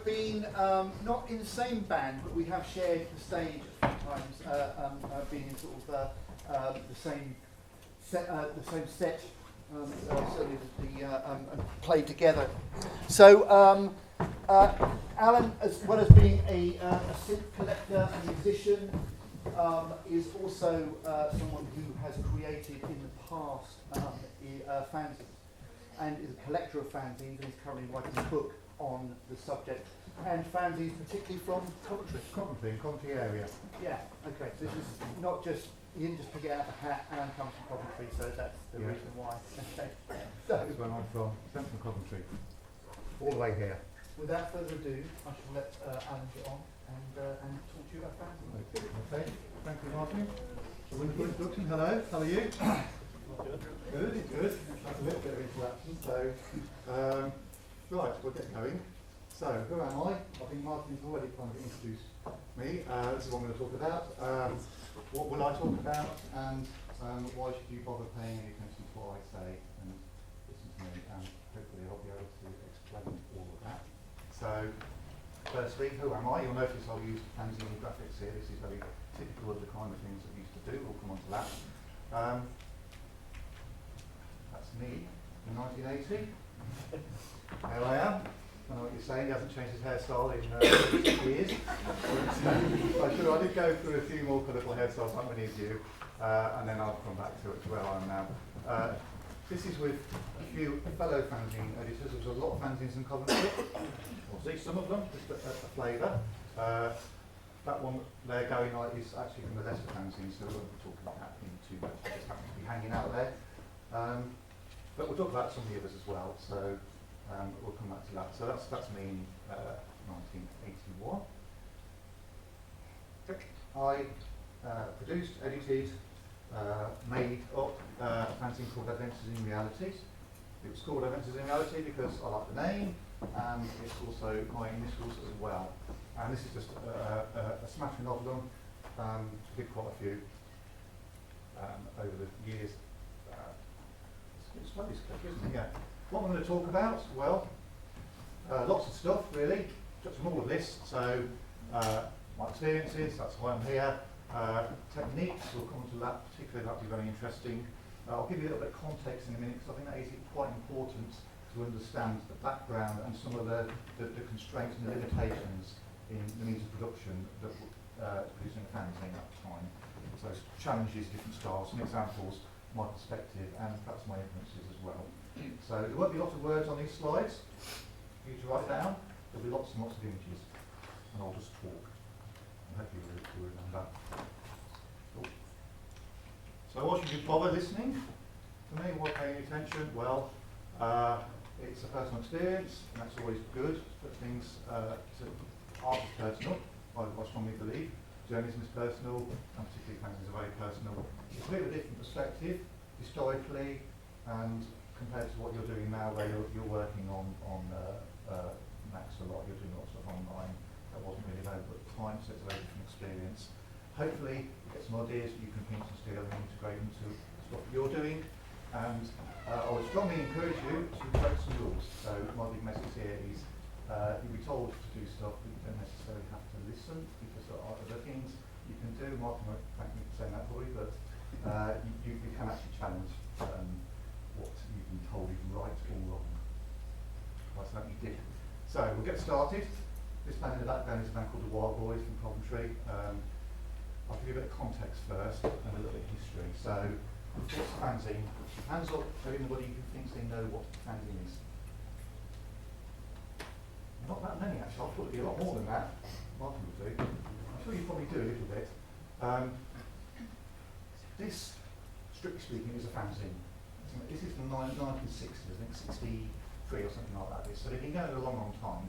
have been not in the same band, but we have shared the stage a few times, being in sort of the same set, certainly and played together. So Alan, as well as being a synth collector and musician, is also someone who has created in the past fanzines, and is a collector of fanzines, and is currently writing a book on the subject, and fanzines particularly from Coventry. Coventry area. Yeah, okay, so this is not just, you didn't just pick it out of a hat, Alan comes from Coventry, so that's the reason why. Okay. So, that's where I'm from, central Coventry, all the way here. Without further ado, I shall let Alan get on and talk to you about fanzines. Okay, thank you, Martin. Wonderful introduction. Hello, how are you? Good, good. That's a little bit of interaction. So, right, we'll get going. So, who am I? I think Martin's already kind of introduced me. This is what I'm going to talk about. What will I talk about, and why should you bother paying any attention to what I say and listen to me, and hopefully I'll be able to explain all of that. So, firstly, who am I? You'll notice I'll use Fanzine graphics here. This is very typical of the kind of things I used to do. We'll come on to that. That's me in 1980. There I am. I know what you're saying. He hasn't changed his hairstyle in years. I did go through a few more colourful hairstyles, like many of you, and then I'll come back to it where I am now. This is with a few fellow fanzine editors. There's a lot of fanzines in Coventry. We'll see some of them, just a flavour. That one there going on is actually from the lesser fanzine, so we won't be talking about that too much. It just happens to be hanging out there. But we'll talk about some of the others as well, so we'll come back to that. So that's me in 1981. I produced, edited, made up a fanzine called Adventures in Realities. It was called Adventures in Reality because I like the name, and it's also my initials as well. And this is just a smattering of them. Did quite a few over the years. It's funny stuff, isn't it? Yeah. What I'm going to talk about? Well, lots of stuff really. Just from all of this. So my experiences. That's why I'm here. Techniques. We'll come to that. Particularly, that'll be very interesting. I'll give you a little bit of context in a minute because I think that is quite important to understand the background and some of the constraints and the limitations in the means of production that producing a fanzine at the time. So challenges, different styles, some examples, my perspective, and perhaps my influences as well. So there won't be a lot of words on these slides for you to write down. There'll be lots and lots of images, and I'll just talk. And hopefully you'll remember. Cool. So why should you bother listening to me? Why pay any attention? Well, it's a personal experience, and that's always good. But things art is personal, I strongly believe. Journalism is personal, and particularly fanzines are very personal. It's a bit of a different perspective, historically, and compared to what you're doing now, where you're working on Macs a lot, you're doing lots of online. That wasn't really available at the time, so it's a very different experience. Hopefully, you get some ideas that you can pinch and steal and integrate into stuff you're doing. And I would strongly encourage you to break some rules. So my big message here is you'll be told to do stuff, but you don't necessarily have to listen, because there are other things you can do. Martin won't thank me for saying that probably, but you can actually challenge what you've been told is right or wrong. I certainly did. So we'll get started. This band in the background is a band called the Wild Boys from Coventry. I'll give you a bit of context first and a little bit of history. So what's a fanzine? Hands up for anybody who thinks they know what a fanzine is. Not that many actually. I thought it'd be a lot more than that. Martin would do. I'm sure you probably do a little bit. This, strictly speaking, is a fanzine. This is from the 1960s, I think 63 or something like that. So they've been going a long, long time.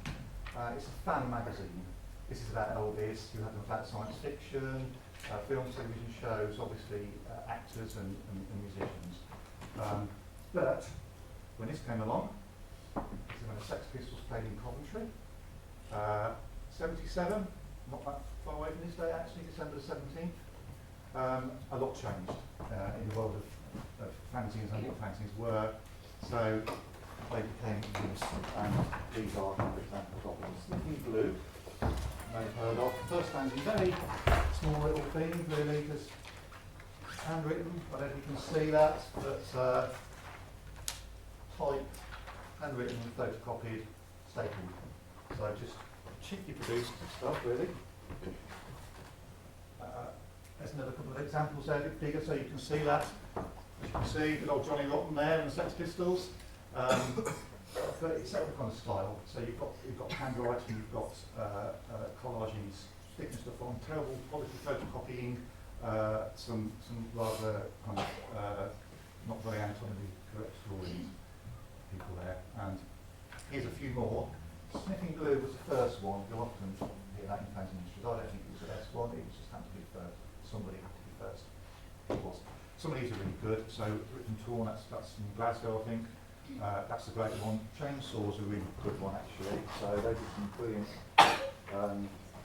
It's a fan magazine. This is about Elvis. You have them about science fiction, film, television shows, obviously actors and musicians. But when this came along, this is when the Sex Pistols played in Coventry. 77, not that far away from this day actually, December the 17th. A lot changed in the world of fanzines and what fanzines were. So they became used, and these are kind of examples of them. glue. I've heard of. First fanzine, very small little thing, really, just handwritten. I don't know if you can see that, but type, handwritten, photocopied, stapled. So just cheaply produced stuff, really. There's another couple of examples there, a bit bigger, so you can see that. As you can see, good old Johnny Rotten there and the Sex Pistols. But it's that kind of style. So you've got handwriting, you've got collaging, sticking stuff on, terrible quality photocopying, some rather kind of not very anatomically correct drawings, people there. And here's a few more. Sniffing glue was the first one. You'll often hear that in fanzine industries. I don't think it was the best one. It was just had to be first. Somebody had to be first. It was. Some of these are really good. So Written Torn, that's in Glasgow, I think. That's a great one. Chainsaws are a really good one, actually. So they did some brilliant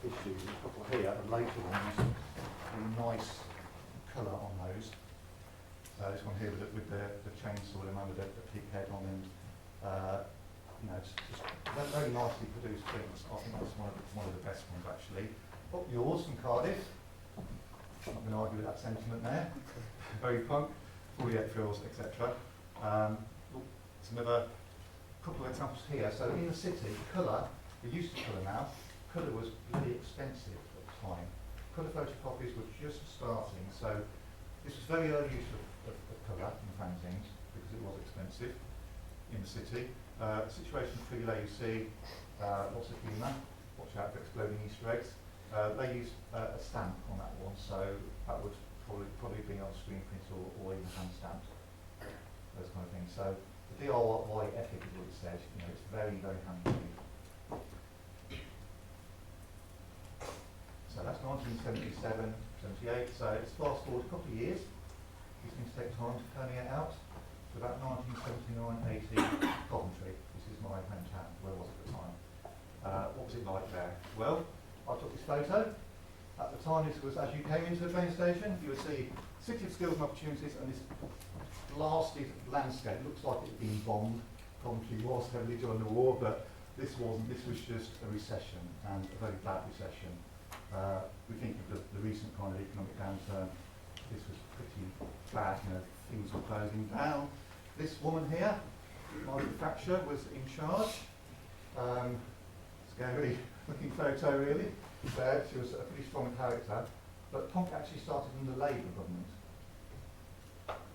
issues. There's a couple here, the later ones, really nice colour on those. This one here with the chainsaw, the man with the pig head on him. You know, just very nicely produced things. I think that's one of the best ones, actually. Up yours from Cardiff. I'm not going to argue with that sentiment there. Very punk, 48 frills, etc. Another couple of examples here. So in the city, colour, we're used to colour now. Colour was really expensive at the time. Colour photocopies were just starting, so this was very early use of colour in fanzines because it was expensive in the city. Situation 3 there you see lots of humour. Watch out for exploding Easter eggs. They used a stamp on that one, so that would probably be on screen print or even hand stamped. Those kind of things. So the DIY ethic is what it says. You know, it's very, very handy. So that's 1977, 78. So it's fast forward a couple of years. These things take time to permeate out. So about 1979, 80, Coventry. This is my hometown. Where was it at the time? What was it like there? Well, I took this photo. At the time, this was as you came into the train station. You would see City of Skills and Opportunities, and this blasted landscape looks like it had been bombed. Coventry was heavily during the war, but this wasn't. This was just a recession, and a very bad recession. We think of the recent kind of economic downturn. This was pretty bad. You know, things were closing down. This woman here, Margaret Thatcher, was in charge. Scary looking photo, really. There, she was a pretty strong character. But punk actually started in the Labour government.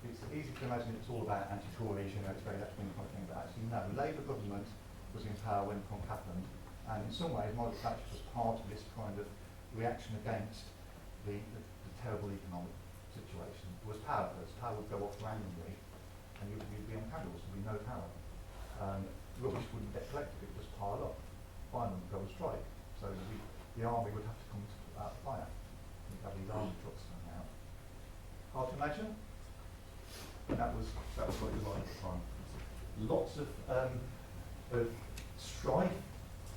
It's easy to imagine it's all about anti-Tories, you know, it's very left-wing kind of thing, but actually no, the Labour government was in power when punk happened, and in some ways Margaret Thatcher was part of this kind of reaction against the terrible economic situation. It was powerless, power would go off randomly, and you'd be on paddles, there'd be no power. Rubbish wouldn't get collected, it would just pile up. Firemen would go on strike, so the army would have to come to put out the fire. You'd have these army trucks coming out. Hard to imagine? That was what it was like at the time. Lots of strife.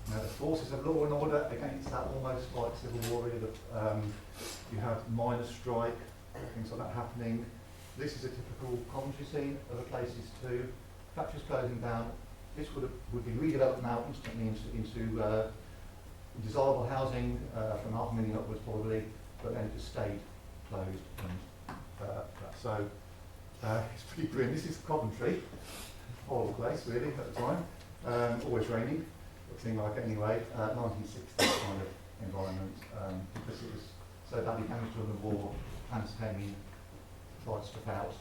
You know, the forces of law and order against that almost like civil war. You have miners' strike, things like that happening. This is a typical Coventry scene. Other places too. Factories closing down. This would be redeveloped now instantly into desirable housing from $500,000 upwards probably, but then it just stayed closed. And it's pretty grim. This is Coventry, horrible place really at the time. Always raining, it seemed like anyway. 1960s kind of environment because it was so badly damaged during the war. Hands came in, tried stuff out,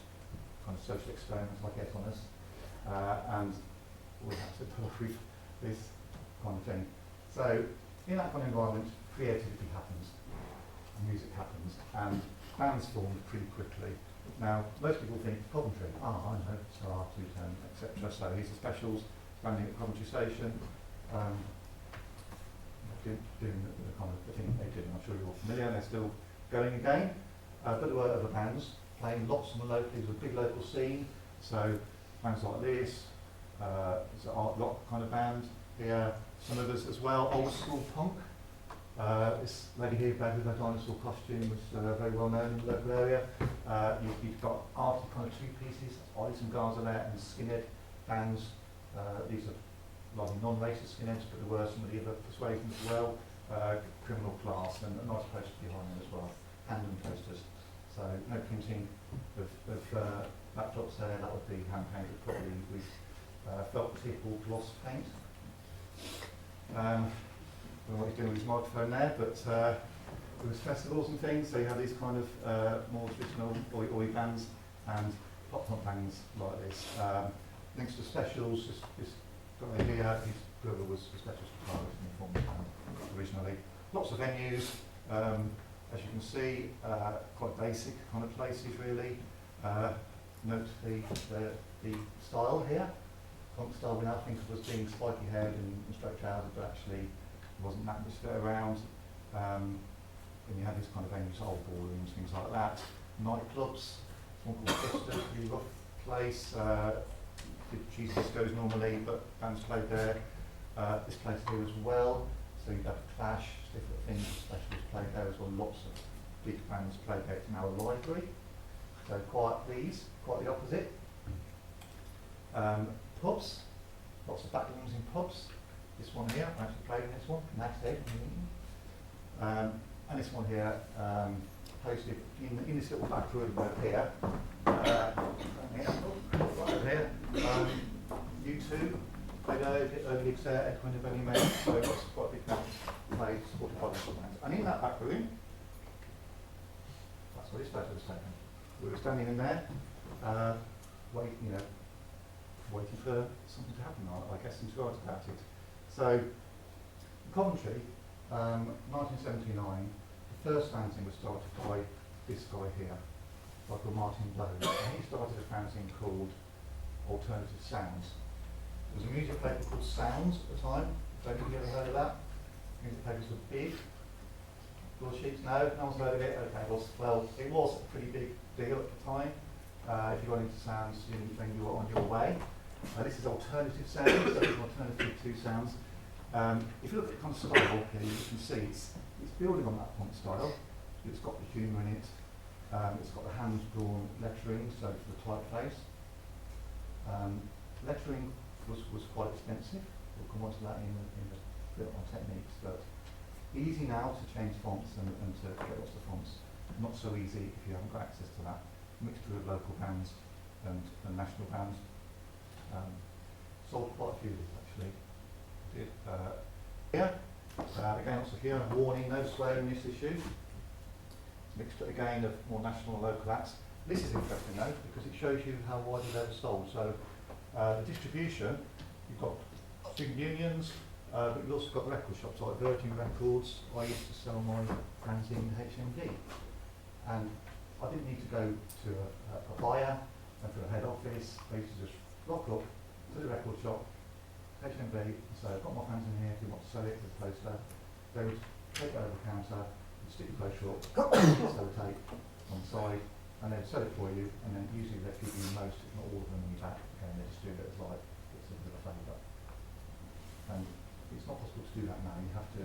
kind of social experiments like get on us, and we had to put up with this kind of thing. So in that kind of environment, creativity happens, and music happens, and bands formed pretty quickly. Now, most people think Coventry, I know, Star, Two-Tone, etc. So here's the Specials, standing at Coventry Station, doing the kind of the thing they did. I'm sure you're all familiar, they're still going again. But there were other bands playing lots on the local, it was a big local scene. So bands like this, it's an art rock kind of band here, some others as well, old school punk. This lady here, back with her dinosaur costume, was very well known in the local area. You've got arty kind of two pieces, Ollie and Gaza there, and skinhead bands. These are largely non-racist skinheads, but there were some of the other persuasions as well, criminal class, and a nice poster behind them as well, hand-on posters. So no printing of backdrops there, that would be hand-painted probably with felt tip or gloss paint. I don't know what he's doing with his microphone there, but there was festivals and things, so you have these kind of more traditional oi bands and pop-punk bands like this. Links to specials, this guy here, his brother was a specials guitarist in the form band originally. Lots of venues, as you can see, quite basic kind of places really. Note the style here. Punk style we now think of as being spiky haired and straight trousers, but actually there wasn't that much go around. And you have this kind of venues, old ballrooms, things like that. Nightclubs, one called Chester, really rough place. Did cheese discos normally, but bands played there. This place here as well. So you'd have Clash, different things, specialists played there as well. Lots of big bands played there. It's now a library. So quite the opposite. Pubs, lots of back rooms in pubs. This one here, I actually played in this one, Nag's Head. And this one here, posted in this little back room over here. Right over here. U2, played early gigs there, Ed Quinn of Benny May, so lots of quite big bands played, supported by local bands. And in that back room, that's where this photo was taken. We were standing in there, waiting for something to happen, I guess, and to write about it. So, Coventry, 1979, the first fanzine was started by this guy here, a guy called Martin Blow, and he started a fanzine called Alternative Sounds. There was a music paper called Sounds at the time. Don't know if you ever heard of that. Music papers were big. Broadsheets, no one's heard of it. Okay, well, it was a pretty big deal at the time. If you got into sounds, then you were on your way. This is alternative sounds, so it's an alternative to sounds. If you look at the kind of style here, you can see it's building on that punk style. It's got the humour in it. It's got the hand-drawn lettering, so for the typeface. Lettering was quite expensive. We'll come on to that in the bit on techniques, but easy now to change fonts and to get lots of fonts. Not so easy if you haven't got access to that. Mixture of local bands and national bands. Sold quite a few of these actually. Did here. Again, also here, a warning, no swearing in this issue. Mixture again of more national and local acts. This is interesting though, because it shows you how widely they were sold. So the distribution, you've got student unions, but you've also got record shops like Virgin Records. I used to sell my fanzine in HMD. And I didn't need to go to a buyer and to a head office. I used to just rock up to the record shop, HMV, and say, I've got my fanzine here, if you want to sell it as a poster. They would take it over the counter, stick the poster up, sell the tape on the side, and they'd sell it for you, and then usually they'd give you most, if not all of them, in your back. Again, they just do it as like, it's a bit of a favour. And it's not possible to do that now. You have to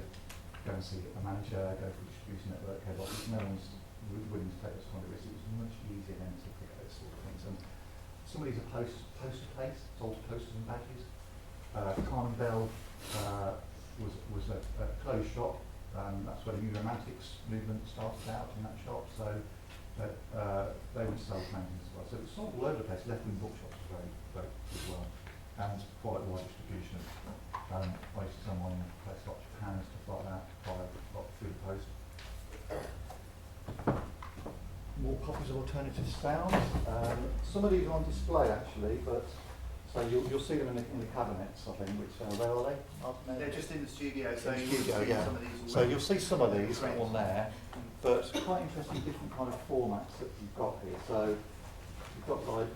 go and see a manager, go for a distribution network, head office. No one's willing to take this kind of risk. It was much easier then to pick those sort of things. And some of these are poster place, sold posters and badges. Carmen Bell was a clothes shop. That's where the New Romantics movement started out in that shop. So they would sell magazines as well. So it's sold all over the place. Left-wing bookshops are very, very good as well, and quite wide distribution. I used to sell mine in places like Japan and stuff like that, through the post. More copies of alternative sounds. Some of these are on display actually, but so you'll see them in the cabinets, I think. Which where are they? They're just in the studio, so In the you'll studio, see yeah. some of these. So you'll see some of these on there, but quite interesting different kind of formats that you've got here. So you've got like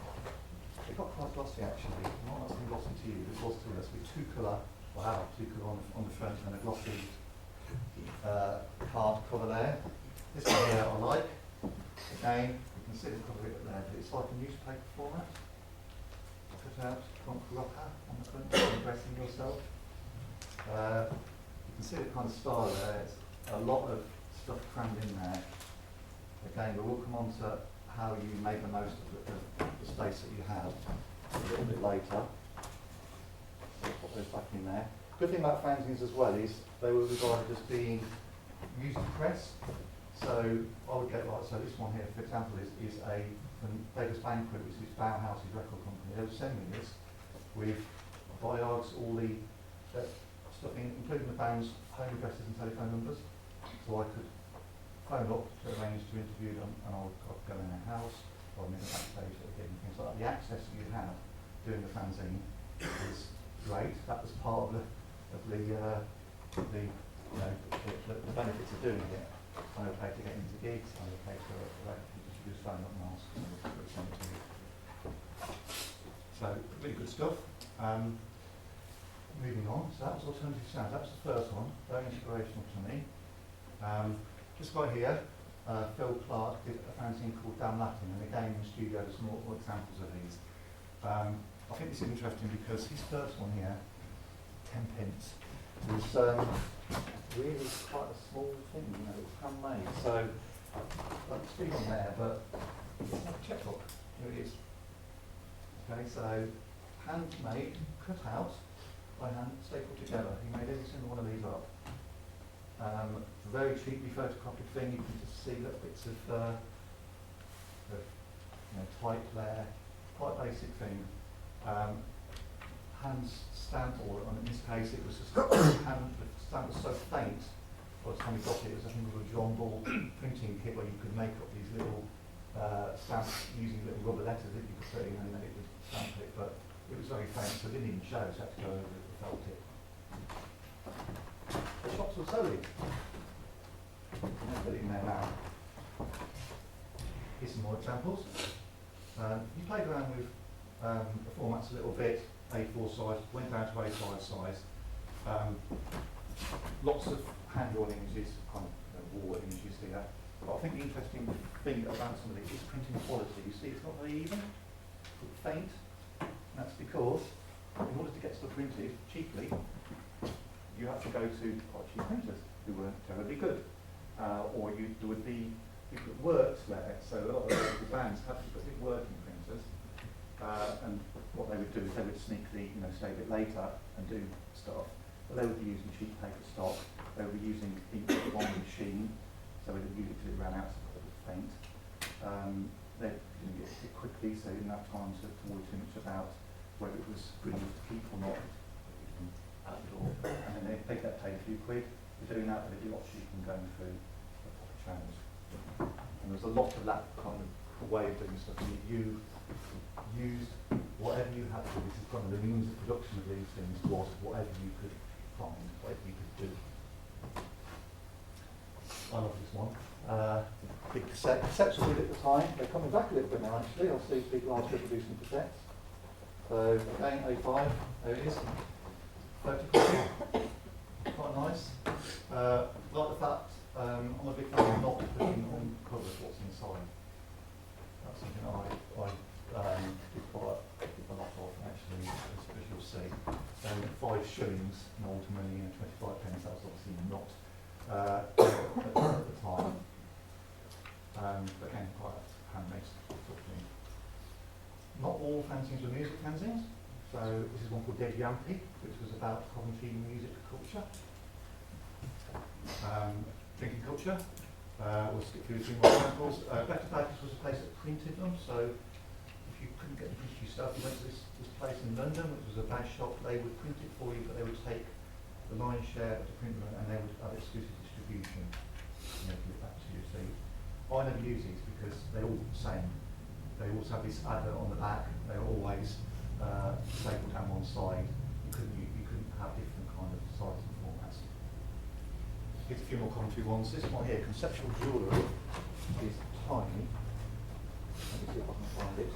they've got quite glossy actually. Not asking glossy to you, but glossy to us with two colour. Wow, two colour on the front and a glossy card cover there. This one here I like. Again, you can see the cover of it there, but it's like a newspaper format. Cut out punk rocker on the front, impressing yourself. You can see the kind of style there. It's a lot of stuff crammed in there. Again, we'll come on to how you make the most of the space that you have a little bit later. Pop pop those back in there. Good thing about fanzines as well is they were regarded as being music press. So I would get like, so this one here, for example, is a from Beggars Banquet, which is Bauhaus's record company. They would send me this with biogs, all the stuff in, including the band's home addresses and telephone numbers. So I could phone up to arrange to interview them, and I'd go in their house, or in the backstage at the gig and things like that. The access that you have doing the fanzine is great. That was part of the benefits of doing it. I would pay to get into gigs, I would pay to just phone up and ask for something to you. So really good stuff. Moving on, so that was Alternative Sounds. That was the first one, very inspirational to me. This guy here, Phil Clark, did a fanzine called Damn Latin, and again in the studio there's more examples of these. I think this is interesting because his first one here, 10pence, was really quite a small thing, you know, it was handmade. So, it's been on there, but it's like a checkbook. Here it is. Okay, so handmade, cut out by hand, stapled together. He made every single one of these up. Very cheaply photocopied thing. You can just see little bits of type there. Quite basic thing. Hand stamp, or in this case it was just hand. The stamp was so faint. By the time we got it, it was a thing called a John Ball printing kit where you could make up these little stamps using little rubber letters that you could put in, and then it would stamp it. But it was very faint, so it didn't even show. So I had to go over it and felt it. The shops were sold it. Put it in there now. Here's some more examples. You played around with the formats a little bit. A4 size, went down to A5 size. Lots of hand-drawn images, kind of war images here. But I think the interesting thing about some of these is printing quality. You see, it's not very even, it's faint. And that's because, in order to get stuff printed cheaply, you have to go to quite cheap printers who weren't terribly good. Or there would be people that worked there, so a lot of the bands had to put big working printers. And what they would do is they would sneakily, stay a bit later and do stuff. But they would be using cheap paper stock. They would be using ink on the machine, so they would use it till it ran out, so it would faint. They didn't get it quickly, so they didn't have time to worry too much about whether it was good enough to keep or not out the door. And then they get paid a few quid for doing that, but it'd be a lot cheaper than going through the proper channels. And there's a lot of that kind of way of doing stuff. You used whatever you had to. This is kind of the means of production of these things was whatever you could find, whatever you could do. I love this one. Big cassette. Cassettes were big at the time. They're coming back a little bit now actually. I'll see people are producing cassettes. So again, A5, there it is. Photocopy. Quite nice. Like the fact, I'm a big fan of not putting on covers what's inside. That's something I did quite a lot of actually, as you'll see. 5 shillings, and ultimately 25pence, that was obviously not at the time. But again, quite handmade sort of thing. Not all fanzines were music fanzines. So this is one called Dead Yampy, which was about Coventry music culture. Drinking culture. We'll skip through 3 more examples. Better Bakers was a place that printed them, so if you couldn't get the British stuff, you went to this place in London, which was a badge shop. They would print it for you, but they would take the lion's share of the print run, and they would have exclusive distribution. And they'd give it back to you. So I never use these because they're all the same. They also have this advert on the back. They're always stapled down one side. You couldn't have different kind of sizes and formats. Here's a few more Coventry ones. This one here, Conceptual Jewellery, is tiny. Let me see if I can find it.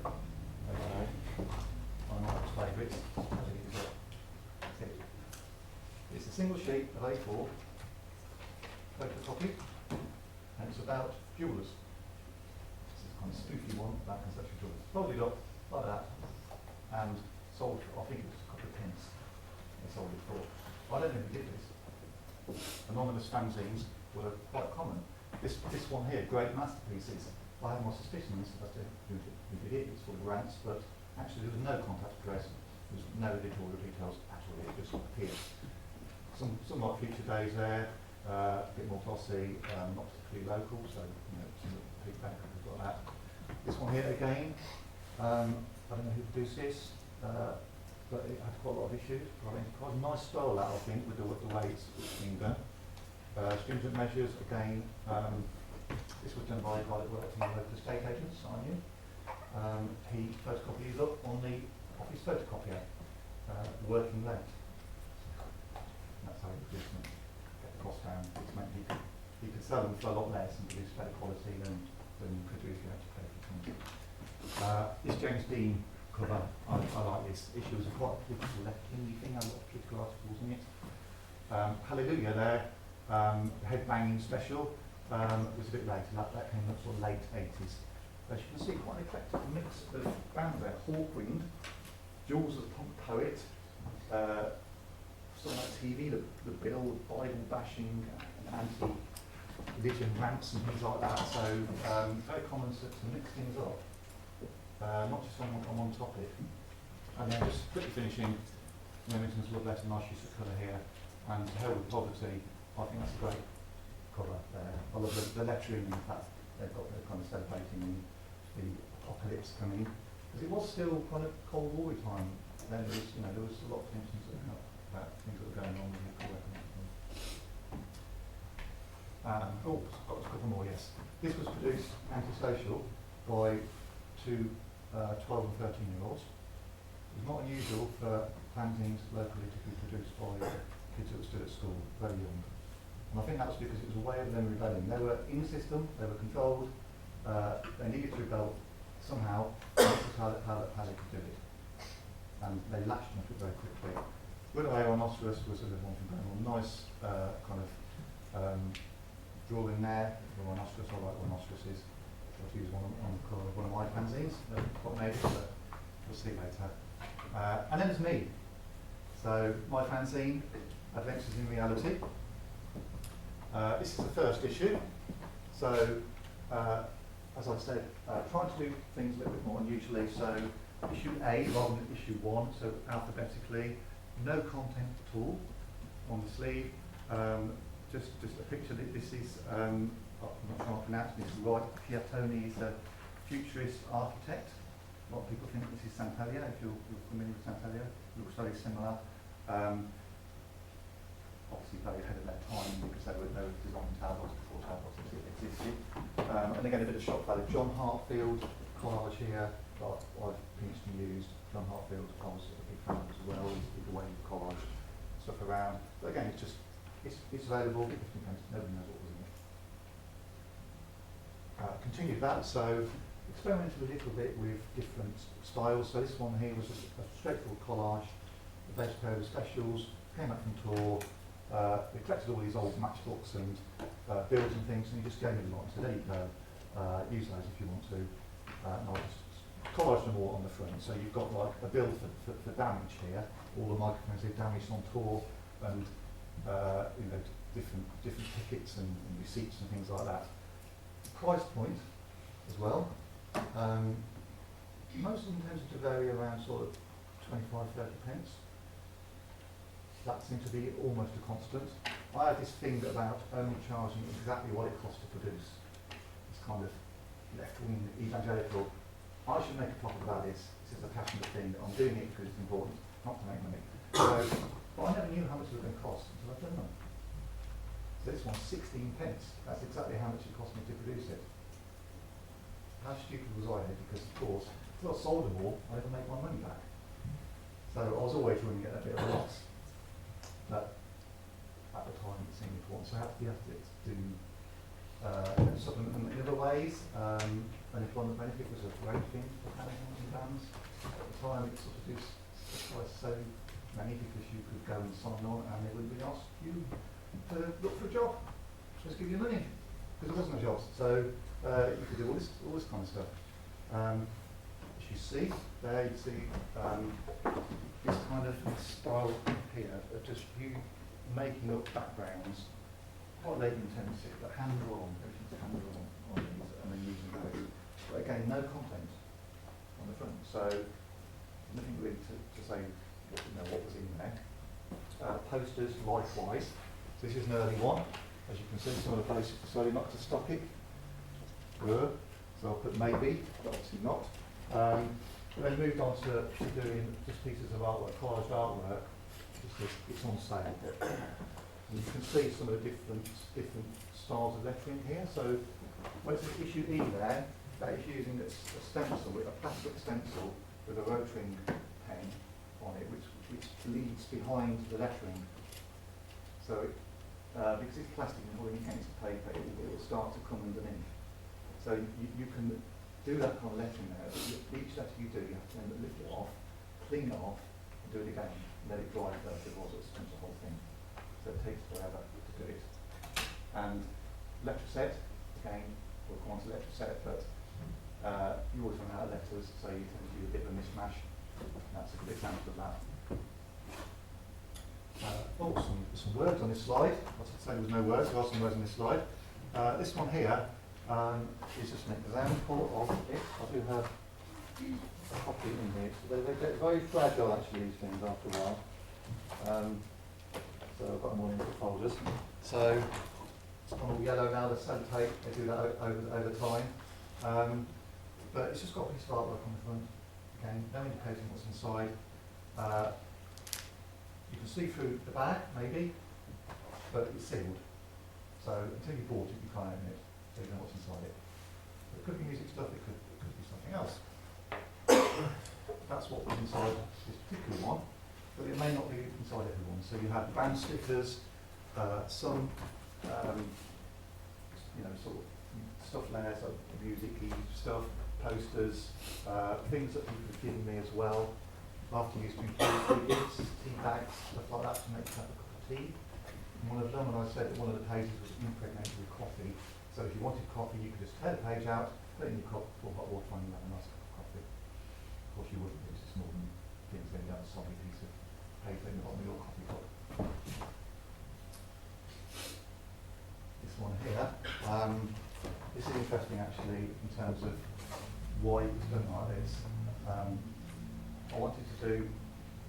Okay. I know my favourites. It's a single sheet of A4, photocopied, and it's about jewellers. This is a kind of spooky one about Conceptual Jewellers. Folded up like that, and sold for, I think it was a couple of pence. They sold it for. I don't know who did this. Anonymous fanzines were quite common. This one here, Great Masterpieces. I have my suspicions as to who did it. It's full of rants, but actually there was no contact address, There's no editorial details at all, it just appears. Some like Future Days there, a bit more glossy, not particularly local, so some feedback we've got that. This one here again, I don't know who produced this, but it had quite a lot of issues. But I think quite a nice style that, I think, with the way it's being done. Stringent measures, again, this was done by a guy that worked in the local estate agents, I knew. He photocopied these up on the office photocopier, working length. That's how he produced them. Get the cost down, which meant he could sell them for a lot less and produce better quality than you could do if you had to pay for them. This James Dean cover, I like this. Issue was quite a political left-wingy thing, had a lot of political articles in it. Hallelujah there, head banging special, was a bit later, that came up sort of late 80s. As you can see, quite an eclectic mix of bands there. Hawkwind, Jules the Punk Poet, something like TV, the Bill, Bible bashing, and anti-religion rants and things like that. So very common to mix things up, not just on one topic. And then just quickly finishing, Remington's Love Letter, nice use of colour here, and Hell with Poverty. I think that's a great cover there. I love the lettering, in fact, they've got the kind of celebrating the apocalypse coming, because it was still kind of Cold War time. Then there was a lot of tensions about things that were going on with nuclear weapons. Got a couple more, yes. This was produced antisocial by two 12 and 13-year-olds. It was not unusual for fanzines locally to be produced by kids that were still at school, very young. And I think that was because it was a way of them rebelling. They were in the system, they were controlled, they needed to rebel somehow, and this is how they could do it. And they latched onto it very quickly. Runaway Rhinoceros was a little one from going on. Nice kind of drawing there. The rhinoceros, I like rhinoceroses. I've used one on the cover of one of my fanzines. Quite made it, but we'll see later. And then there's me. So my fanzine, Adventures in Reality. This is the first issue. So as I said, trying to do things a little bit more unusually. So issue A rather than issue 1, so alphabetically, no content at all on the sleeve. Just a picture. This is I'm not sure how to pronounce this right. Piatoni is a futurist architect. A lot of people think this is Santalia. If you're familiar with Santalia, it looks very similar. Obviously very ahead of their time because they were designing towerbox before towerbox existed. And again, a bit of shock value. John Hartfield, collage here, that I've pinched and used. John Hartfield, I was a big fan of as well. He's the way he collage stuff around. But again, it's available. Nobody knows what was in it. Continued that, so experimented a little bit with different styles. So this one here was a straightforward collage. The base pair of specials came up from tour. We collected all these old matchbooks and builds and things, and he just gave me a lot. So there you go. Use those if you want to. And I'll just collage them all on the front. So you've got like a bill for damage here. All the microphones are damaged on tour, and different tickets and receipts and things like that. Price point as well. Most of them tended to vary around sort of 25-30 pence. That seemed to be almost a constant. I had this thing about only charging exactly what it cost to produce. It's kind of left-wing evangelical. I should make a profit about this. This is a passionate thing. I'm doing it because it's important, not to make money. So, but I never knew how much it was going to cost until I've done them. So this one's 16 pence. That's exactly how much it cost me to produce it. How stupid was I? Because of course, until I sold them all, I never make my money back. So I was always running at a bit of a loss. But at the time it seemed important, so I had to do supplement them in other ways. Unemployment benefit was a great thing for management and bands. At the time it sort of just was so many because you could go and sign on and they wouldn't be asked you to look for a job, just give you money, because there wasn't a job. So you could do all this kind of stuff. As you see, there you see this kind of style here of just you making up backgrounds, quite late intensive, but hand drawn, everything's hand drawn on these, and then using those. But again, no content on the front, so nothing really to say what was in there. Posters, likewise. So this is an early one. As you can see, some of the places decided not to stock it. Were. So I'll put maybe, but obviously not. Then moved on to doing just pieces of artwork, collaged artwork. It's on sale. And you can see some of the different styles of lettering here. So when it's issue E there, that is using a stencil, a plastic stencil with a rotary pen on it, which leads behind the lettering. So because it's plastic and holding against the paper, it will start to come underneath. So you can do that kind of lettering there. Each letter you do, you have to then lift it off, clean it off, and do it again, and let it dry first before it stems the whole thing. So it takes forever to do it. And letter set, again, we'll come on to letter set, but you always run out of letters, so you tend to do a bit of a mishmash. That's a good example of that. Some words on this slide. I was saying there was no words, there are some words on this slide. This one here is just an example of it. I do have a copy in here. So they get very fragile actually, these things, after a while. So I've got them all into folders. So it's gone all yellow now, the sellotape, they do that over time. But it's just got a piece of artwork on the front. Again, no indicating what's inside. You can see through the back, maybe, but it's sealed. So until you bought it, you can't open it, so you know what's inside it. It could be music stuff, it could be something else. That's what was inside this particular one, but it may not be inside everyone. So you have band stickers, some, sort of stuff there, so music-y stuff, posters, things that people have given me as well. After used to include tea bags, stuff like that to make a cup of tea. And one of them, and I said that one of the pages was impregnated with coffee. So if you wanted coffee, you could just tear the page out, put it in your cup, pour hot water on, you have a nice cup of coffee. Of course, you wouldn't, it's just more than things going down a solid piece of paper in the bottom of your coffee cup. This one here, this is interesting actually in terms of why it was done like this. I wanted to do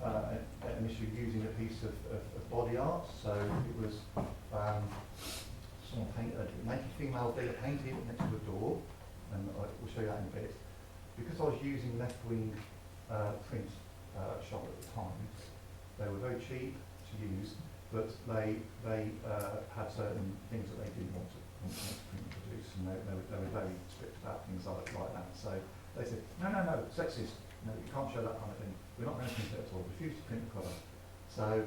an issue using a piece of body art, so it was someone painted a naked female figure painted next to a door, and we'll show you that in a bit. Because I was using left-wing print shop at the time, they were very cheap to use, but they had certain things that they didn't want to print and produce, and they were very strict about things like that. So they said, no, sexist. No, you can't show that kind of thing. We're not going to print it at all. Refuse to print the cover. So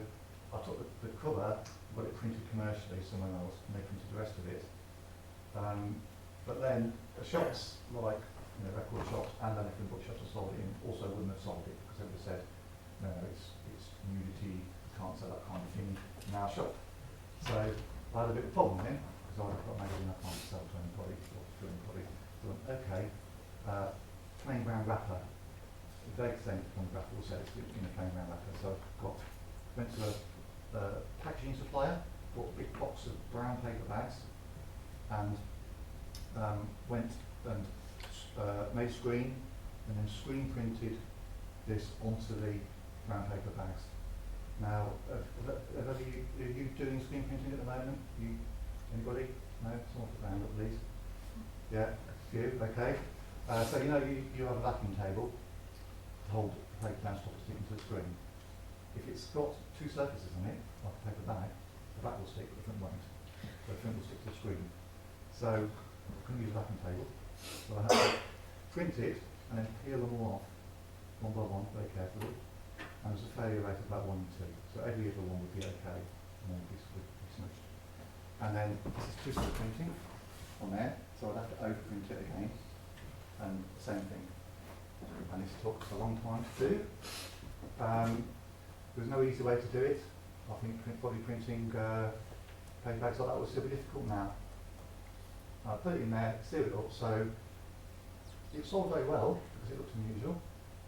I took the cover, got it printed commercially somewhere else, and they printed the rest of it. But then the shops, like record shops and then bookshops that sold it in, also wouldn't have sold it because they would have said, no, it's nudity, you can't sell that kind of thing in our shop. So I had a bit of a problem then, because I thought maybe I can't sell to anybody or to anybody. So okay, plain brown wrapper. The very same plain wrapper also in a plain brown wrapper. So I went to a packaging supplier, bought a big box of brown paper bags, and went and made a screen, and then screen printed this onto the brown paper bags. Now, are you doing screen printing at the moment? Anybody? No? Someone put their hand up, please. Yeah, a few, okay. So you have a vacuum table to hold the paper down, stop it sticking to the screen. If it's got two surfaces on it, like a paper bag, the back will stick, but the front won't. So the front will stick to the screen. So I couldn't use a vacuum table, so I had to print it and then peel them all off, one by one, very carefully. And there's a failure rate of about 1 in 2. So every other one would be okay, and then would be smushed. And then this is twisted printing on there, so I'd have to overprint it again, and the same thing. And this took a long time to do. There's no easy way to do it. I think body printing paper bags like that would still be difficult now. I put it in there, sealed it up, so it sold very well because it looked unusual,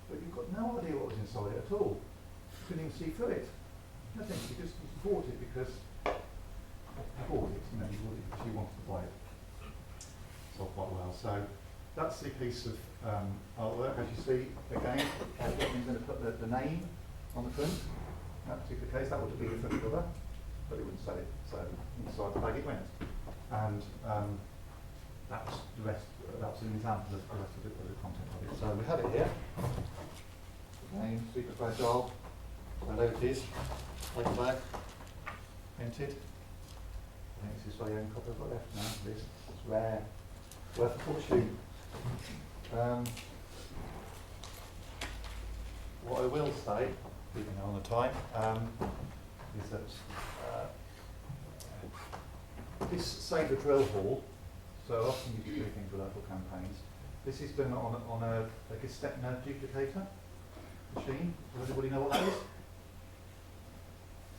but you've got no idea what was inside it at all. You couldn't even see through it. Nothing. You just bought it because you bought it. You bought it because you wanted to buy it. Sold quite well. So that's the piece of artwork. As you see, again, I'm going to put the name on the front. In that particular case, that would be the front cover, but it wouldn't say it. So inside the bag it went. And that was the rest. That was an example of the rest of the content of it. So we have it here. Again, super fragile. So there it is. Paperback, printed. I think this is why the only copy I've got left now. This it's rare, worth a fortune. What I will say, keeping on the time, is that this Save the Drill Hall, so often you do things with local campaigns. This is done on a Gestetner duplicator machine. Does everybody know what that is?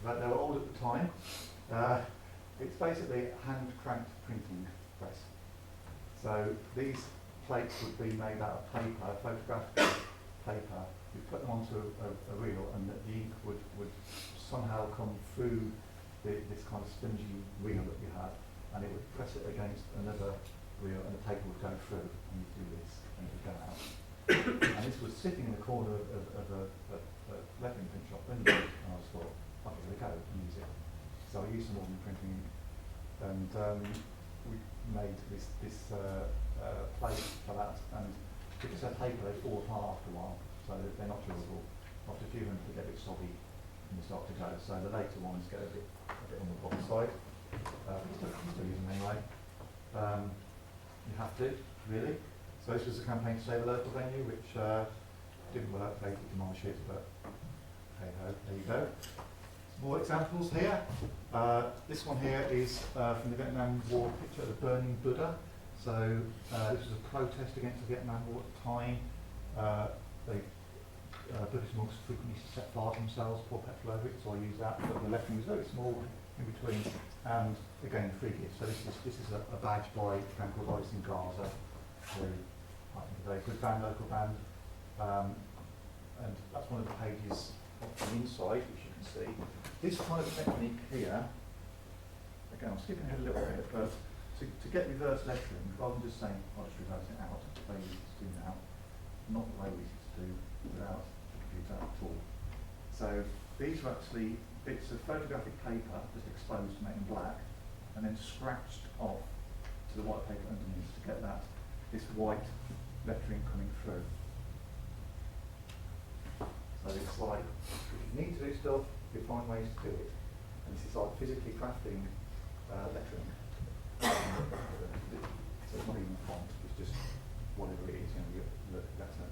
Right, they were old at the time. It's basically a hand-cranked printing press. So these plates would be made out of paper, photographic paper. You put them onto a reel, and the ink would somehow come through this kind of spongy reel that you had, and it would press it against another reel, and the paper would go through, and you'd do this, and it would go out. And this was sitting in the corner of a lettering print shop, and I was thought, I'll give it a go and use it. So I used some ordinary printing ink, and we made this plate for that, and because they're paper, they fall apart after a while, so they're not durable. After a few hundred, they get a bit soggy and they start to go. So the later ones get a bit on the bottom side. Still use them anyway. You have to, really. So this was a campaign to save a local venue, which didn't work. They did demolish it, but hey ho, there you go. Some more examples here. This one here is from the Vietnam War picture of the burning Buddha. So this was a protest against the Vietnam War at the time. Buddhist monks frequently set fire to themselves, pour petrol over it, so I use that. But the lettering was very small in between, and again, free gift. So this is a badge by a band called Iris in Gaza, who I think a very good band, local band. And that's one of the pages on the inside, which you can see. This kind of technique here, again, I'm skipping ahead a little bit, but to get reverse lettering, rather than just saying, I'll just reverse it out, the way we used to do now, not the way we used to do without the computer at all. So these are actually bits of photographic paper just exposed to make them black, and then scratched off to the white paper underneath to get this white lettering coming through. So it's like, if you need to do stuff, you find ways to do it. And this is like physically crafting lettering. So it's not even a font, it's just whatever it is, you look better.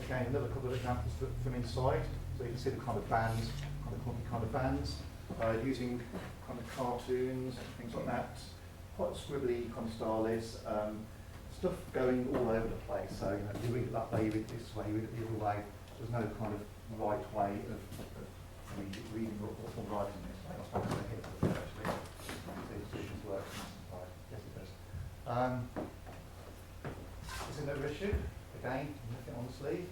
Again, another couple of examples from inside. So you can see the kind of bands, kind of clunky kind of bands, using kind of cartoons, things like that. Quite scribbly kind of style is. Stuff going all over the place. So you read it that way, you read it this way, you read it the other way. There's no kind of right way of reading or writing this. I suppose I hit it actually. This works. Yes, it does. It's another issue. Again, nothing on the sleeve.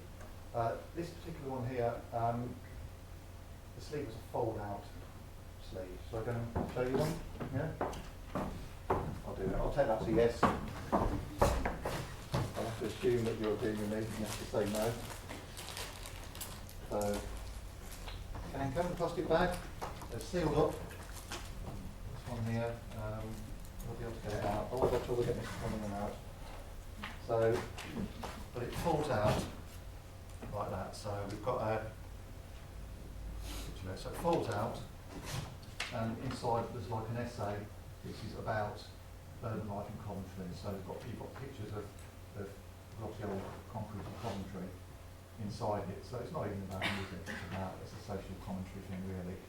This particular one here, the sleeve was a fold-out sleeve. So I'm going to show you one. Yeah. I'll do it. I'll take that as a yes. I'll have to assume that you're agreeing with me. You have to say no. So, can come in a plastic bag. They're sealed up. This one here, we'll be able to get it out. I'll have trouble getting this one out. So, but it folds out like that. So we've got a picture. So it folds out, and inside there's like an essay, which is about urban life in Coventry. So you've got pictures of the old concrete in Coventry inside it. So it's not even about music, it's a social commentary thing really.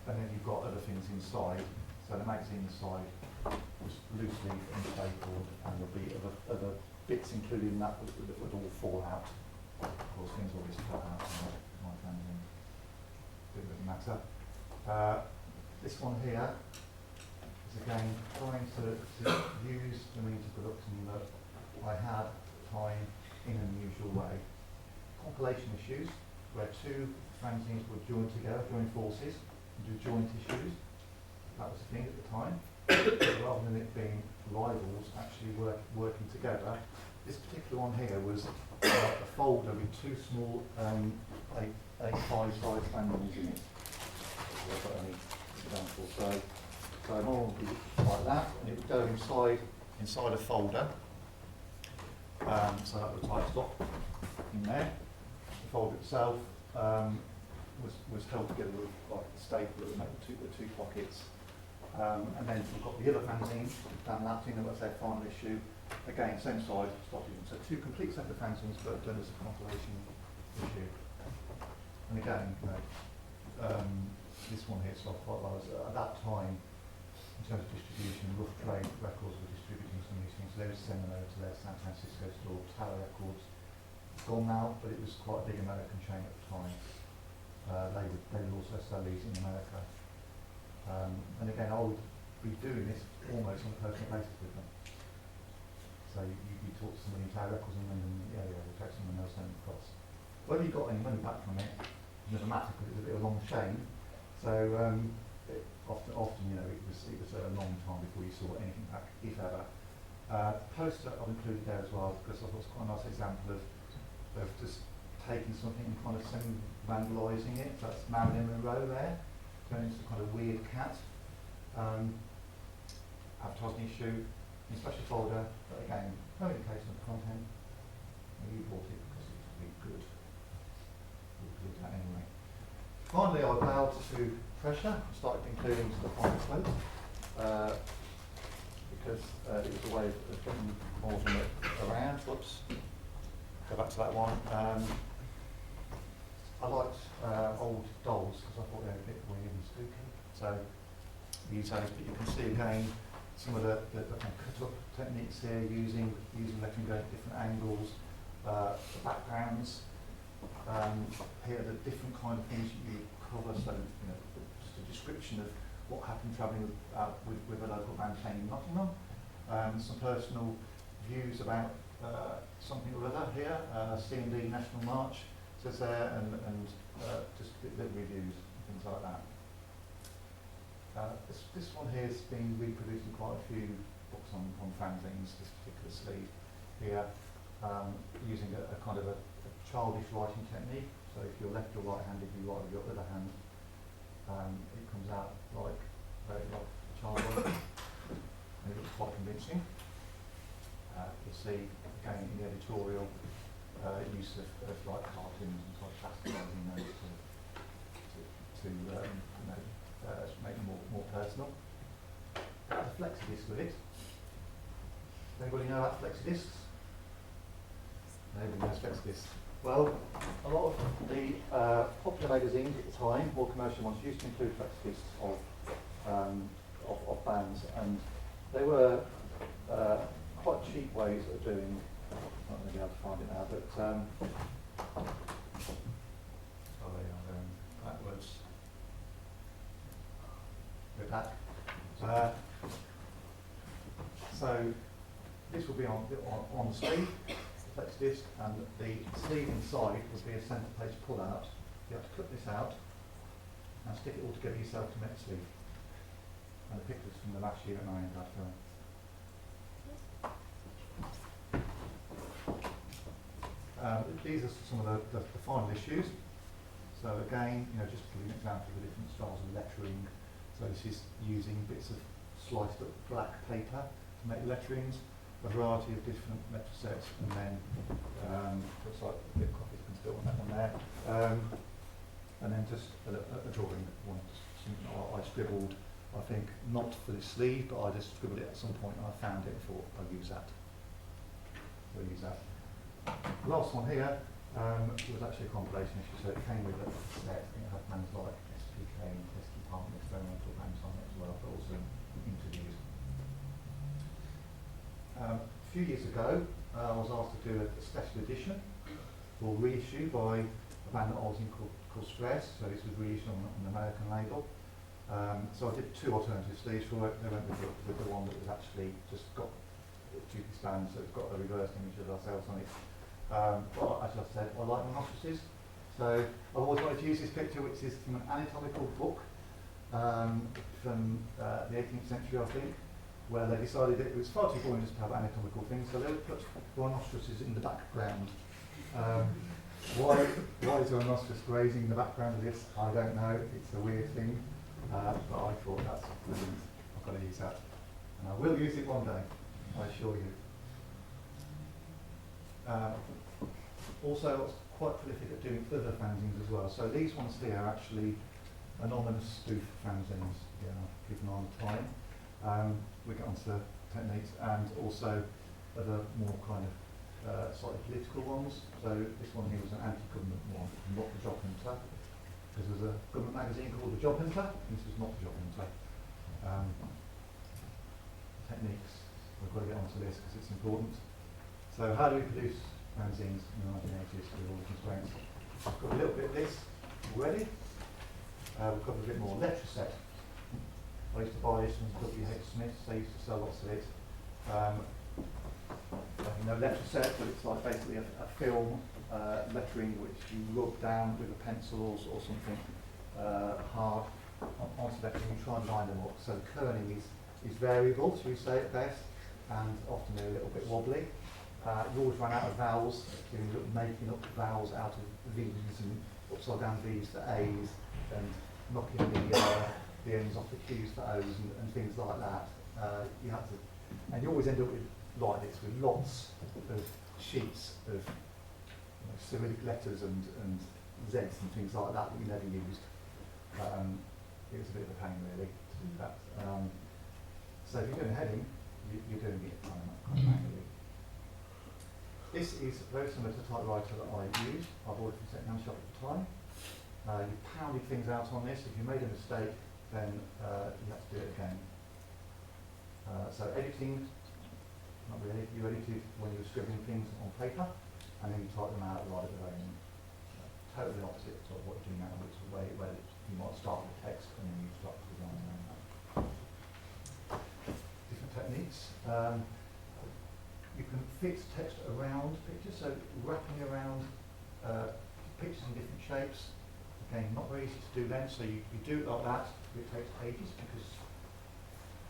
And then you've got other things inside. So the magazine inside was loose leaf and stapled, and there'll be other bits included in that would all fall out. Of course, things always cut out in my magazine. It doesn't matter. This one here is again trying to use the means of production that I had at the time in an unusual way. Compilation issues, where two fanzines would join together, join forces, and do joint issues. That was the thing at the time. rather than it being rivals actually working together. This particular one here was a folder with two small A5 size manuals in it. I've got any examples. So normally would be like that, and it would go inside a folder. So that would type stop in there. The folder itself was held together with like a staple that would make the two pockets. And then we've got the other fanzine, Dan Lapton, that was their final issue. Again, same size, started. So two complete separate fanzines, but done as a compilation issue. And again, this one here, so I quite like, at that time, in terms of distribution, Rough Trade Records were distributing some of these things. So they were sending them over to their San Francisco store, Tower Records. It's gone now, but it was quite a big American chain at the time. They would also sell these in America. And again, I would be doing this almost on a personal basis with them. So you talk to somebody in Tower Records in London, yeah, we'll take someone else send it across. Whether you got any money back from it, it doesn't matter because it's a bit of a long chain. So often, you know, it was a long time before you saw anything back, if ever. Poster I've included there as well because I thought it's quite a nice example of just taking something and kind of vandalising it. That's Marilyn Monroe there, turning into a kind of weird cat. Advertising issue, in a special folder, but again, no indication of the content. You bought it because it was really good. We'll do that anyway. Finally, I bowed to pressure and started including stuff on the quote because it was a way of getting more of them around. Whoops. Go back to that one. I liked old dolls because I thought they were a bit weird and spooky. So we use those, but you can see again some of the cut-up techniques here, using letting go at different angles, the backgrounds. Here the different kind of things you cover, so you know, just a description of what happened travelling with a local band playing in Nottingham. Some personal views about something or other here, C&D National March says there, and just little reviews and things like that. This one here has been reproduced in quite a few books on fanzines, this particular sleeve here, using a kind of a childish writing technique. So if you're left or right-handed, you write with your other hand. It comes out like very like a child writing. And it looks quite convincing. You'll see again in the editorial use of like cartoons and sort of plasticizing those to make them more personal. The flexi-disc with it. Does anybody know about flexi-discs? Nobody knows flexi-discs. Well, a lot of the popular magazines at the time, or commercial ones, used to include flexi-discs of bands, and they were quite cheap ways of doing. I'm not going to be able to find it now, but oh, they are going backwards. Go back. So this will be on the sleeve, the flex disc, and the sleeve inside would be a centre page pull out. You have to cut this out and stick it all together yourself to make the sleeve. And the pictures from the last year at my end after. These are some of the final issues. So again, you know, just to give you an example of the different styles of lettering. So this is using bits of sliced up black paper to make letterings, a variety of different letter sets, and then looks like a bit of coffee can spill on that one there. And then just a drawing one, something I scribbled, I think not for the sleeve, but I just scribbled it at some point and I found it and thought I'll use that. So use that. The last one here was actually a compilation issue, so it came with a set. It had bands like SPK and Test Department experimental bands on it as well, but also interviews. A few years ago, I was asked to do a special edition or reissue by a band that I was in called Stress. So this was reissued on an American label. So I did two alternative sleeves for it. They went with the one that was actually just got duty stands, so it's got a reversed image of ourselves on it. But as I said, I like rhinoceroses, so I've always wanted to use this picture, which is from an anatomical book from the 18th century, I think, where they decided that it was far too boring just to have anatomical things, so they would put rhinoceroses in the background. Why is a rhinoceros grazing in the background of this? I don't know. It's a weird thing, but I thought that's brilliant. I've got to use that, and I will use it one day, I assure you. Also, I was quite prolific at doing other fanzines as well. So these ones here are actually anonymous spoof fanzines. Yeah, keep an eye on the time. We get onto techniques and also other more kind of slightly political ones. So this one here was an anti-government one, not the Job Hunter. This was a government magazine called The Job Hunter. This was not The Job Hunter. Techniques. We've got to get onto this because it's important. So how do we produce fanzines in the 1980s with all the constraints? We've got a little bit of this already. We've got a bit more letter set. I used to buy this from W.H. Smith, they used to sell lots of it. No letter set, but it's like basically a film lettering which you rub down with a pencil or something hard onto lettering. You try and line them up. So the kerning is variable, shall we say at best, and often they're a little bit wobbly. You always run out of vowels, making up vowels out of V's and upside down V's for A's, and knocking the ends off the Q's for O's and things like that. You have to, and you always end up with like this, with lots of sheets of Cyrillic letters and Z's and things like that you never used. It was a bit of a pain really to do that. So if you're doing a heading, you're doing it manually. This is very similar to the typewriter that I use. I bought it from second-hand shop at the time. You pounded things out on this. If you made a mistake, then you have to do it again. So editing, not really. You edited when you were scribbling things on paper, and then you type them out right at the very end. Totally opposite to what you're doing now, which is the way where you might start with text and then you start to design around that. Different techniques. You can fit text around pictures, so wrapping around pictures in different shapes. Again, not very easy to do then, so you do it like that. It takes ages because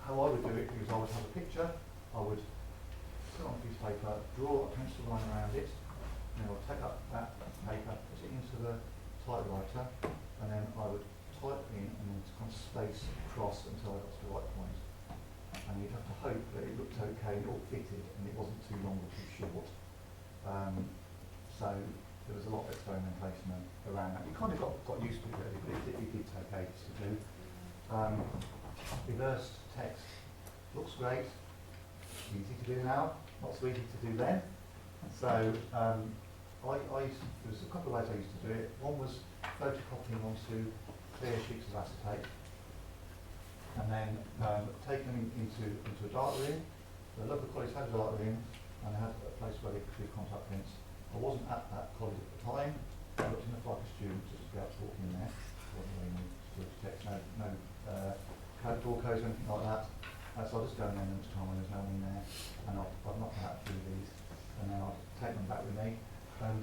how I would do it is I would have a picture, I would put it on a piece of paper, draw a pencil line around it, and then I would take up that paper, put it into the typewriter, and then I would type in and then kind of space across until I got to the right point. And you'd have to hope that it looked okay, it all fitted, and it wasn't too long or too short. So there was a lot of experimentation around that. You kind of got used to it really, but it did take ages to do. Reversed text looks great, easy to do now, not so easy to do then. So there's a couple of ways I used to do it. One was photocopying onto clear sheets of acetate, and then taking them into a dark room. The local college had a dark room, and they had a place where they could do contact prints. I wasn't at that college at the time. I looked enough like a student just to be able to walk in there. Wasn't really need security checks, no door codes or anything like that. So I'll just go in there lunch time when there's no one in there, and I'd knock out a few of these, and then I'd take them back with me and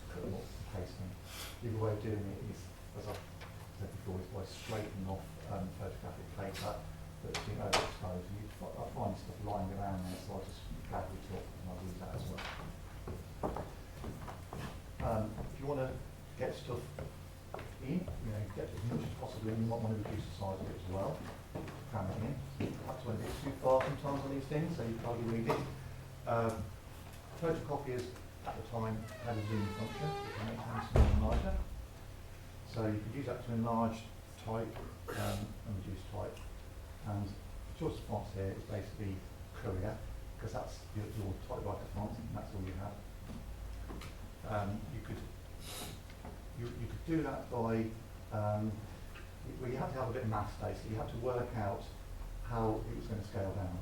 cut them up and paste them. The other way of doing it is, as I've said before, is by scraping off photographic paper that's been overexposed. I find stuff lying around there, so I just gather it up and I'll use that as well. If you want to get stuff in, get as much as possible in, you might want to reduce the size of it as well. Cram it in. Perhaps went a bit too far sometimes on these things, so you can hardly read it. Photocopiers at the time had a zoom function, which makes things smaller and larger. So you could use that to enlarge type and reduce type. And the choice of fonts here is basically Courier, because that's your typewriter font, and that's all you have. You could do that by well, you have to have a bit of maths basically. You have to work out how it was going to scale down.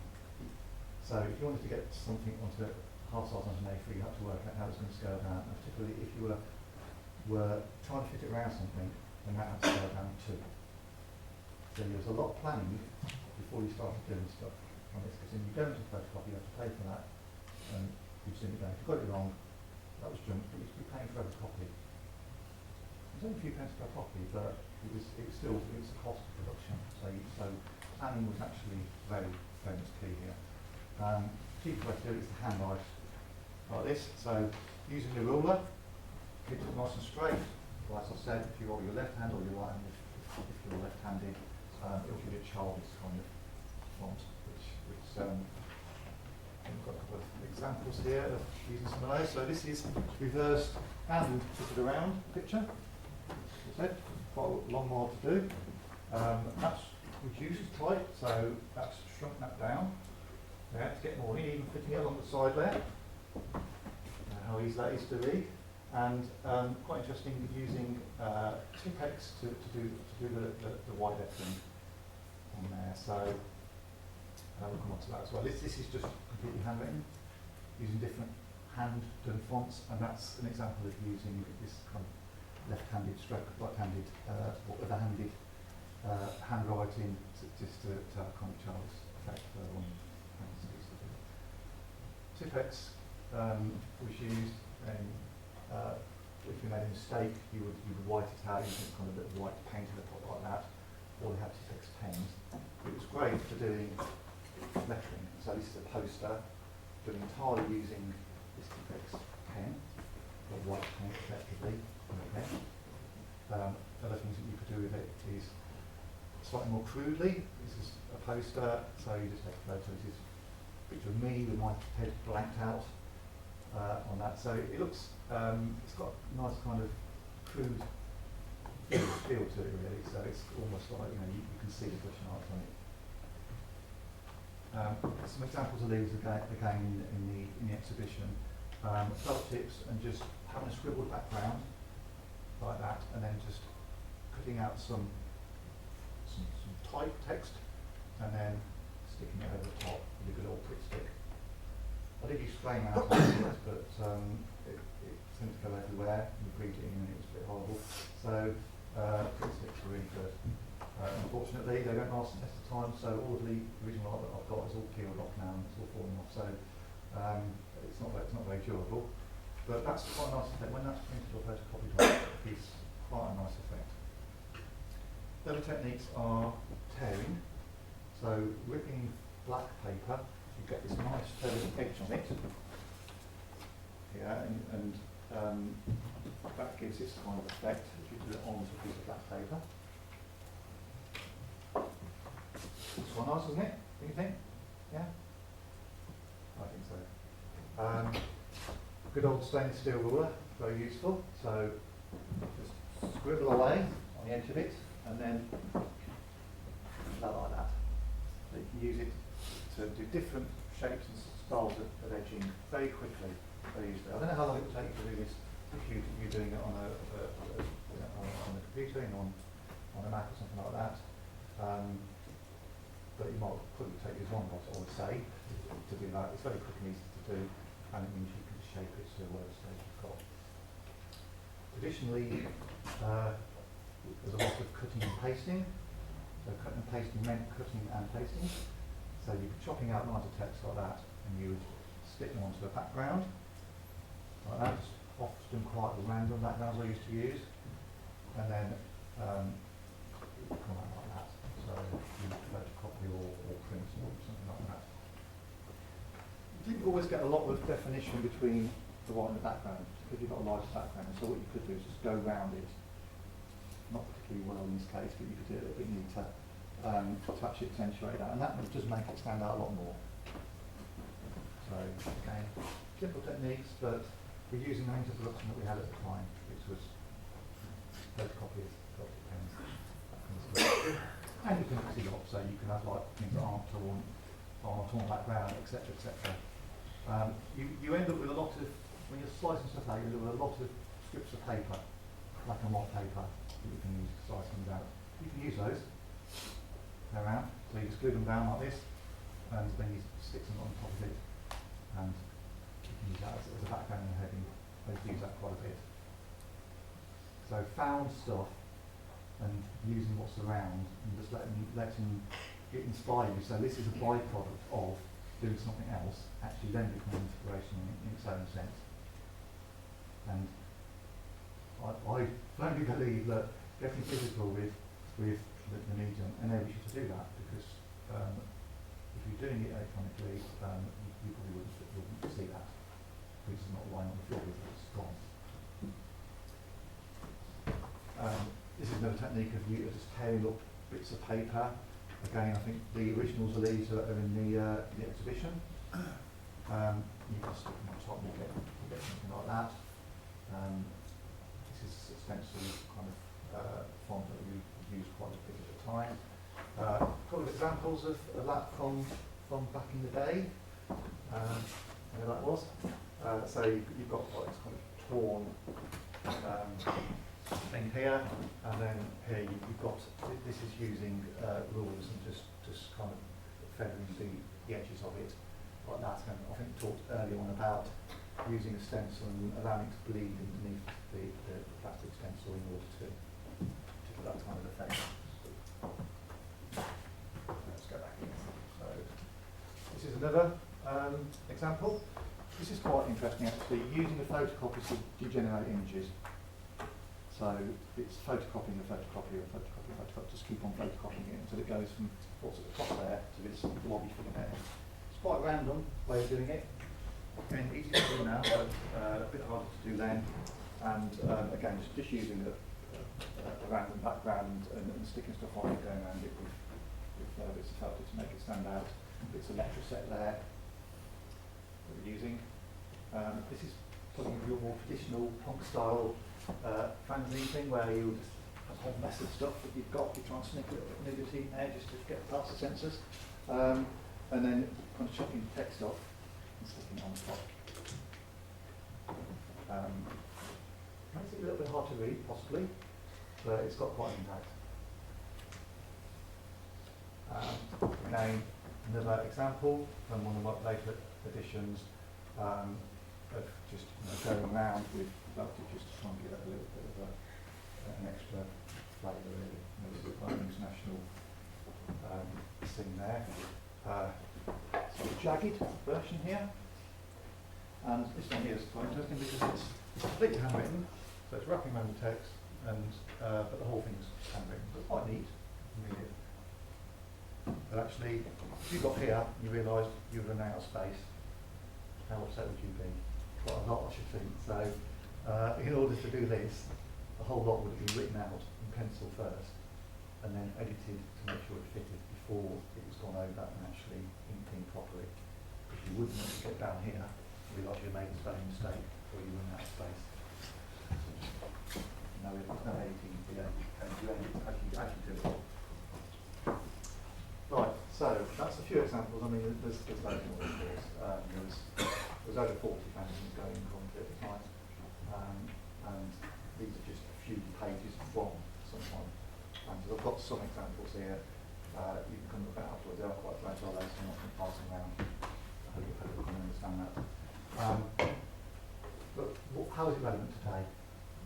So if you wanted to get something onto half size onto an A3, you have to work out how it's going to scale down. And particularly if you were trying to fit it around something, then that had to scale down too. So there was a lot of planning before you started doing stuff on this, because when you go into photocopy, you have to pay for that, and you've seen it go. If you got it wrong, that was junk, but you should be paying for every copy. There's only a few pence per copy, but it was a cost of production. So planning was actually very much key here. Key way to do it is to handwrite like this. So using the ruler, keep it nice and straight. Well, as I said, if you're your left hand or your right hand, if you're left-handed, it'll give you a childish kind of font, which we've got a couple of examples here of using some of those. So this is reversed and flipped around picture. As I said, quite a long while to do. That's reduced type, so that's shrunk that down. Yeah, to get more in, even fitting it along the side there. How easy that is to read. And quite interesting using typex to do the wide lettering on there. So we'll come on to that as well. This is just completely handwritten, using different hand-done fonts, and that's an example of using this kind of left-handed stroke, right-handed, or other-handed handwriting just to have a kind of child's effect on typex was used, and if you made a mistake, you would white it out, using kind of a little white paint in the pot like that, or they had typex pens. It was great for doing lettering. So this is a poster done entirely using this typex pen, or white paint effectively, okay. Other things that you could do with it is slightly more crudely. This is a poster, so you just take a photo. This is a picture of me with my head blanked out on that. So it looks, it's got a nice kind of crude feel to it really. So it's almost like, you can see the brush marks on it. Some examples of these again in the exhibition. Felt tips and just having a scribbled background like that, and then just cutting out some type text and then sticking it over the top with a good old prick stick. I did use flame out on this, but it seemed to go everywhere and reading, and it was a bit horrible. So prick sticks are really good. Unfortunately, they don't last the test of time, so all of the original art that I've got is all peeled off now and it's all falling off. So it's not very durable. But that's quite a nice effect. When that's printed or photocopied, it's quite a nice effect. The other techniques are tearing. So ripping black paper, you get this nice feathered edge on it. Yeah, and that gives this kind of effect if you put it onto a piece of black paper. It's quite nice, isn't it? Do you think? Yeah? I think so. Good old stainless steel ruler, very useful. So just scribble away on the edge of it, and then like that. So you can use it to do different shapes and styles of edging very quickly, very easily. I don't know how long it will take you to do this if you're doing it on a computer, on a Mac or something like that. But it might probably take you as long, I would say, to do that. It's very quick and easy to do, and it means you can shape it to whatever stage you've got. Traditionally, there's a lot of cutting and pasting. So cutting and pasting meant cutting and pasting. So you'd be chopping out lines of text like that, and you would stick them onto a background like that. Just often quite random backgrounds I used to use, and then it would come out like that. So you photocopy or print or something like that. You didn't always get a lot of definition between the white and the background, because you've got a large background. So what you could do is just go round it. Not particularly well in this case, but you could do it a little bit neater to actually accentuate that, and that would just make it stand out a lot more. So again, simple techniques, but we're using the means of production that we had at the time, which was photocopiers, copy pens, and you can mix it up, so you can have like things that aren't torn on a torn background, etc., etc. You end up with a lot of, when you're slicing stuff out, you end up with a lot of strips of paper, black and white paper, that you can use to slice things out. You can use those around, so you just glue them down like this, and then you stick them on top of it, and you can use that as a background and heading. They use that quite a bit. So found stuff and using what's around and just letting it inspire you. So this is a byproduct of doing something else, actually then becomes inspiration in its own sense. And I firmly believe that getting physical with the medium, enables you to do that because if you're doing it electronically, you probably wouldn't see that because it's not lying on the floor, it's gone. This is another technique of you just tearing up bits of paper. Again, I think the originals of these are in the exhibition. You can stick them on top and you get something like that. This is a stencil kind of font that we use quite a bit at the time. A couple of examples of that from back in the day. Where that was. So you've got like this kind of torn thing here, and then here you've got, this is using rulers and just kind of feathering the edges of it like that. And I think we talked earlier on about using a stencil and allowing it to bleed underneath the plastic stencil in order to get that kind of effect. Let's go back in. So this is another example. This is quite interesting actually, using the photocopies to degenerate images. So it's photocopying a photocopy, just keep on photocopying it until it goes from what's at the top there to this blobby thing there. It's quite a random way of doing it. Again, easy to do now, but a bit harder to do then. And again, just using a random background and sticking stuff on it, going around it with bits of felt to make it stand out. Bits of letter set there that we're using. This is putting your more traditional punk style fanzine thing where you just have a whole mess of stuff that you've got, you try and sneak a little bit of nudity in there just to get past the censors, and then kind of chopping the text off and sticking it on the top. Makes it a little bit hard to read, possibly, but it's got quite an impact. Again, another example from one of my later editions of just going around with just to try and get a little bit of an extra flavour, really. There's quite an international scene there. So a jagged version here, and this one here is quite interesting because it's completely handwritten, so it's wrapping around the text, and but the whole thing's handwritten. So it's quite neat. But actually, if you got here, you realised you were running out of space. How upset would you be? Quite a lot, I should think. So, in order to do this, the whole lot would have been written out in pencil first, and then edited to make sure it fitted before it was gone over and actually inked properly. If you wouldn't want to get down here, realise you made a spelling mistake or you run out of space. No editing here, and you edit as you do it. Right, so that's a few examples. I mean, there's loads more, of course. There's over 40 fanzines going in Coventry at the time, and these are just a few pages from some fanzines. I've got some examples here. You can come look at afterwards. They are quite fragile, so I'm not going to pass them around. I hope you can understand that. But how is it relevant today?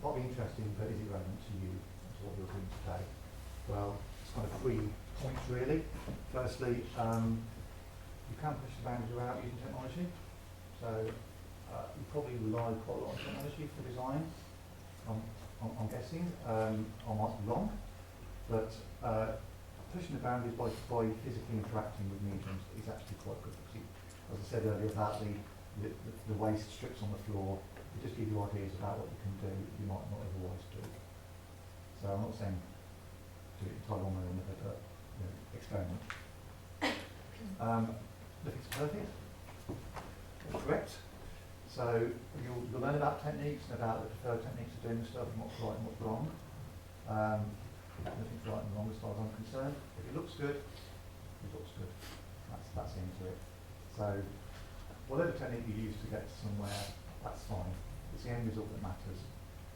Might be interesting, but is it relevant to you, to what you're doing today? Well, it's kind of 3 points really. Firstly, you can push the boundaries without using technology. So you probably rely quite a lot on technology for design. I'm guessing. I might be wrong, but pushing the boundaries by physically interacting with mediums is actually quite good. Because as I said earlier about the waste strips on the floor, it just gives you ideas about what you can do you might not otherwise do. So I'm not saying do it entirely one way or another, but experiment. Nothing's perfect. That's correct. So you'll learn about techniques and about the preferred techniques of doing stuff and what's right and what's wrong. Nothing's right and wrong as far as I'm concerned. If it looks good, it looks good. That's into it. So whatever technique you use to get somewhere, that's fine. It's the end result that matters,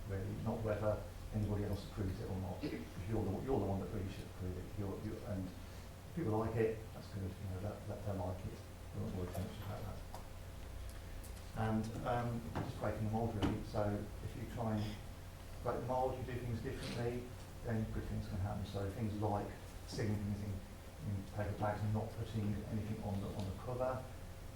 really, not whether anybody else approves it or not. If you're the one that really should approve it. And if people like it, that's good. They like it. Don't worry too much about that. And just breaking the mould really. So if you try and break the mould, you do things differently, then good things can happen. So things like sticking things in paper bags and not putting anything on the cover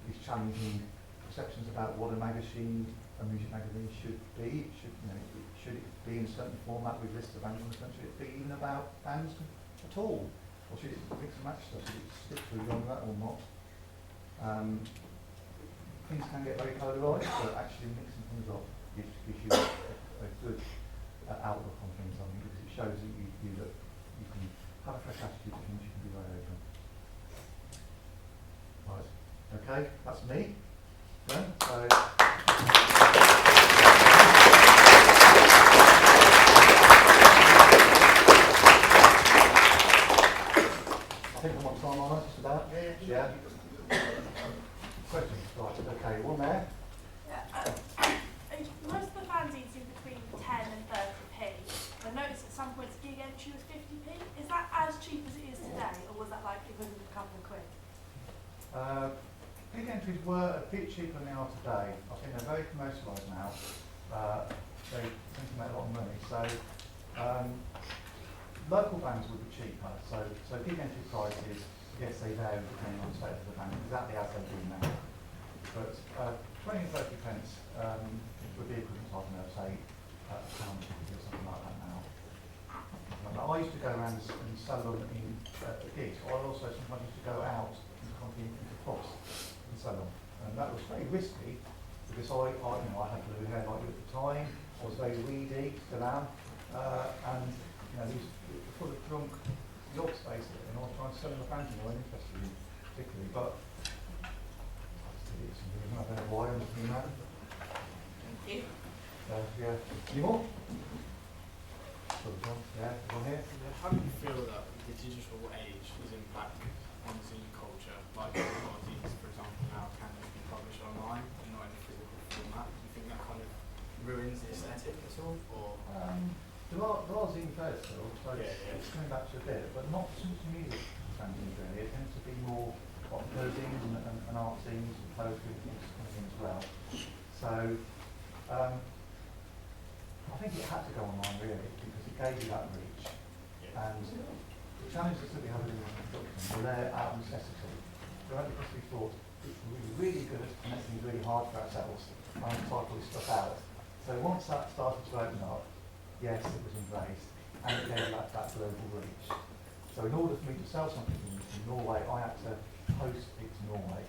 is challenging perceptions about what a magazine, a music magazine should be. Should it be in a certain format with lists of bands on the country? Should it be even about bands at all? Or should it mix and match stuff? Should it stick to that or not? Things can get very polarised, but actually mixing things up gives you a good outlook on things, I think, because it shows that you can have a fresh attitude to things, you can be very open. Right, okay, that's me. Then, so I think I'm on time on it, just about. Yeah. Questions? Right, okay, one there. Most of the fanzines seem between 10 and 30p. I noticed at some points gig entry was 50p. Is that as cheap as it is today, or was that like equivalent to a couple of quid? Gig entries were a bit cheaper than they are today. I think they're very commercialised now. They tend to make a lot of money. So local bands would be cheaper. So gig entry prices, yes, they vary depending on the state of the band, exactly as they do now. But 20 and 30 pence would be equivalent to, I don't know, say, a pound or something like that now. I used to go around and sell them in gigs. I also sometimes used to go out into pubs and sell them. And that was very risky because I had blue hair like you at the time. I was very weedy, still am. And these full of drunk yobs basically, and I was trying to sell them a fanzine I wasn't interested in particularly, but I just did it for some reason. I don't know why I'm looking at it. Thank you. Yeah. Any more? Yeah, one here. How do you feel that the digital age is impacting on zine culture? Like a lot of zines, for example, now can be published online and not in a physical format. Do you think that kind of ruins the aesthetic at all? Or There are zine fairs still, so yeah. it's coming back to a bit, but not so much music fanzines really. It tends to be more like zines and art zines and poetry and things coming in as well. So I think it had to go online really because it gave you that reach. And the challenges that we have in production were there out of necessity. They're only because we thought it's really good and making things really hard for ourselves trying to type all this stuff out. So once that started to open up, yes, it was embraced, and it gave that global reach. So in order for me to sell something in Norway, I had to post it to Norway.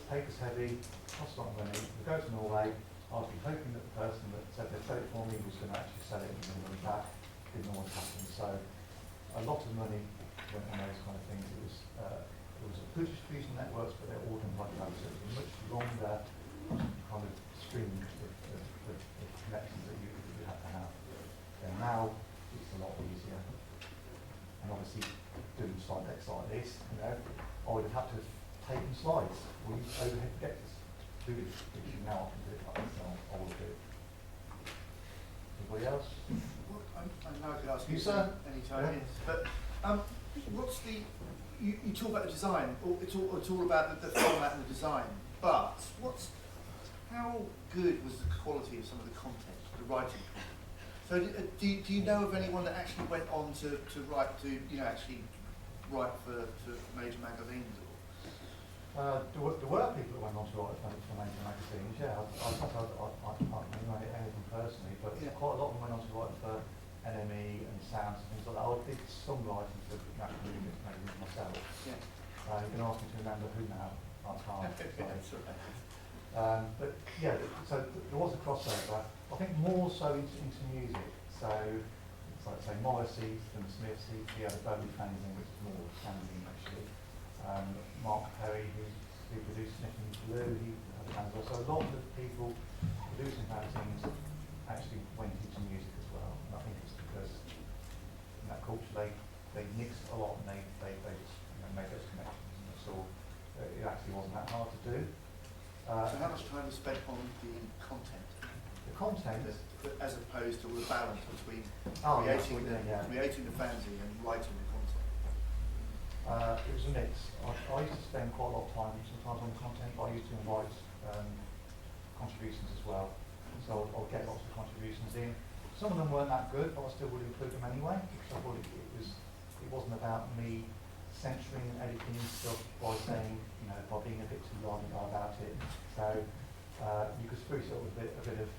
Paper's heavy, costs a lot of money. We go to Norway, I'd be hoping that the person that said they'd sell it for me was going to actually sell it and give me money back. Didn't always happen. So a lot of money went on those kind of things. It was a good distribution networks, but they're all done by code, so it was a much longer kind of string of connections that you had to have. And now it's a lot easier. And obviously doing slide decks like this, I would have had to have taken slides or use overhead projectors to do this, which now I can do it like this, so I will do it. Anybody else? Well, I know I could ask You, you sir? any time, Yeah. but what's the? You talk about the design. It's all about the format and the design. But how good was the quality of some of the content, the writing? So do you know of anyone that actually went on to write actually write for major magazines? There were people that went on to write for major magazines, yeah. I don't know anything personally, but Yeah. quite a lot of them went on to write for NME and Sounds and things like that. I did some writing for national music magazines myself. Yeah. You can ask me to remember who now. I can't. Sorry. Sorry. But yeah, so there was a crossover. I think more so into music. So it's like say Morrissey from Smiths, he had a Bowie fanzine, which is more fanzine actually. Mark Perry, who produced Sniff and Blue, he had a fanzine. So a lot of people producing fanzines actually went into music as well. And I think it's because in that culture they mixed a lot and they just made those connections and saw it actually wasn't that hard to do. So how much time was spent on the content? The content as opposed to the balance between creating creating the fanzine and writing the content? it was a mix. I used to spend quite a lot of time sometimes on content, but I used to invite contributions as well. So I'll get lots of contributions in. Some of them weren't that good, but I still would include them anyway, because I thought it wasn't about me censoring and editing stuff by saying, by being a bit too long about it. So you could spruce it up with a bit of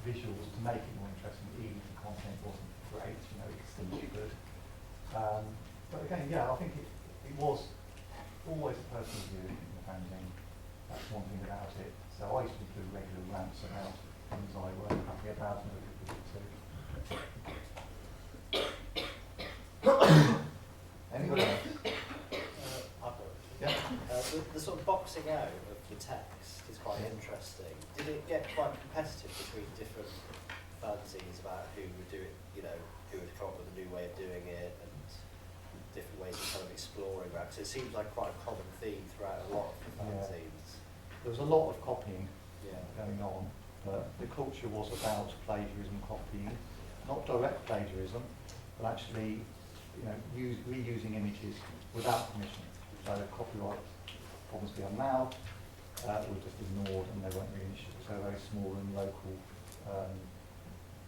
visuals to make it more interesting, even if the content wasn't great, it could still be good. But again, I think it was always a personal view in the fanzine. That's one thing about it. So I used to do regular rants about things I weren't happy about and other people did too. Anybody else? I've got it. Yeah. The sort of boxing out of the text is quite interesting. Did it get quite competitive between different fanzines about who would do it, who would come up with a new way of doing it and different ways of kind of exploring that? Because it seems like quite a common theme throughout a lot of the fanzines. There was a lot of copying Yeah. going on, but the culture was about plagiarism, copying, not direct plagiarism, but actually, reusing images without permission. So copyright problems beyond now were just ignored and they weren't really an issue. So very small and local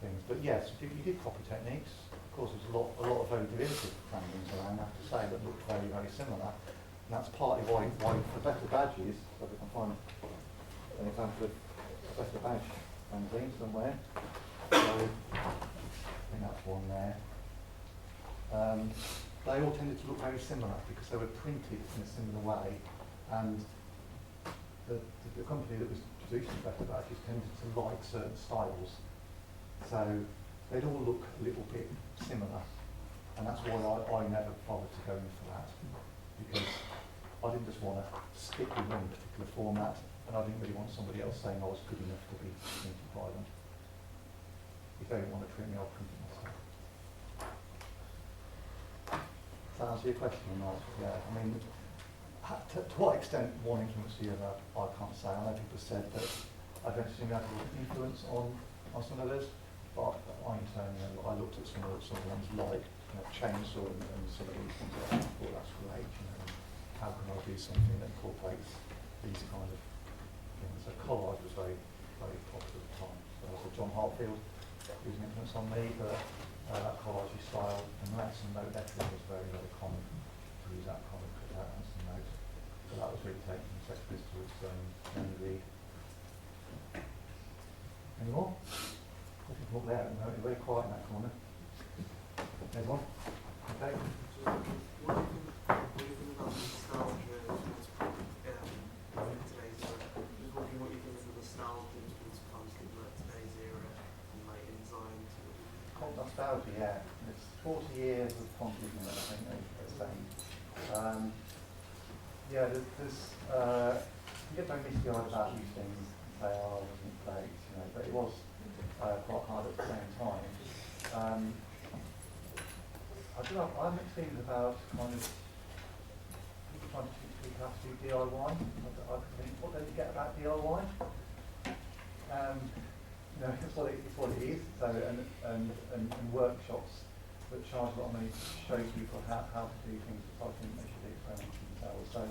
things. But yes, you did copy techniques. Of course, there's a lot of very derivative fanzines around, I have to say, that look very, very similar. And that's partly why the better badges, so we can find an example of a better badge fanzine somewhere. So I think that's one there. They all tended to look very similar because they were printed in a similar way, and the company that was producing better badges tended to like certain styles. So they'd all look a little bit similar, and that's why I never bothered to go in for that, because I didn't just want to stick with one particular format, and I didn't really want somebody else saying I was good enough to be printed by them. If they didn't want to print me, I'll print it myself. Does that answer your question or not? Yeah, I mean, to what extent one influenced the other, I can't say. I know people said that I've actually had an influence on some of those, but I in turn, I looked at some of the ones like Chainsaw and some of these things like that. I thought that's great. How can I do something that incorporates these kind of things? So collage was very, very popular at the time. So also John Hartfield was an influence on me, but that collage style and lesson note lettering was very, very common to use that kind of cutout and some notes. So that was really taken from Sex Pistols to Henry Reid. Any more? Nothing up there at the moment, very quiet in that corner. There's one. Okay. What do you think about the nostalgia towards today's era? Just wondering what you think of the nostalgia towards constant today's era and like InDesign to Cult nostalgia, yeah. It's 40 years of font, isn't it? I think they're saying. You get very misty-eyed about these things. They are, wasn't great, but it was quite hard at the same time. I don't know, I have mixed feelings about kind of people trying to teach people how to do DIY. I think what they get about DIY. It's what it is. So and workshops that charge a lot of money to show people how to do things. I think they should experiment themselves. So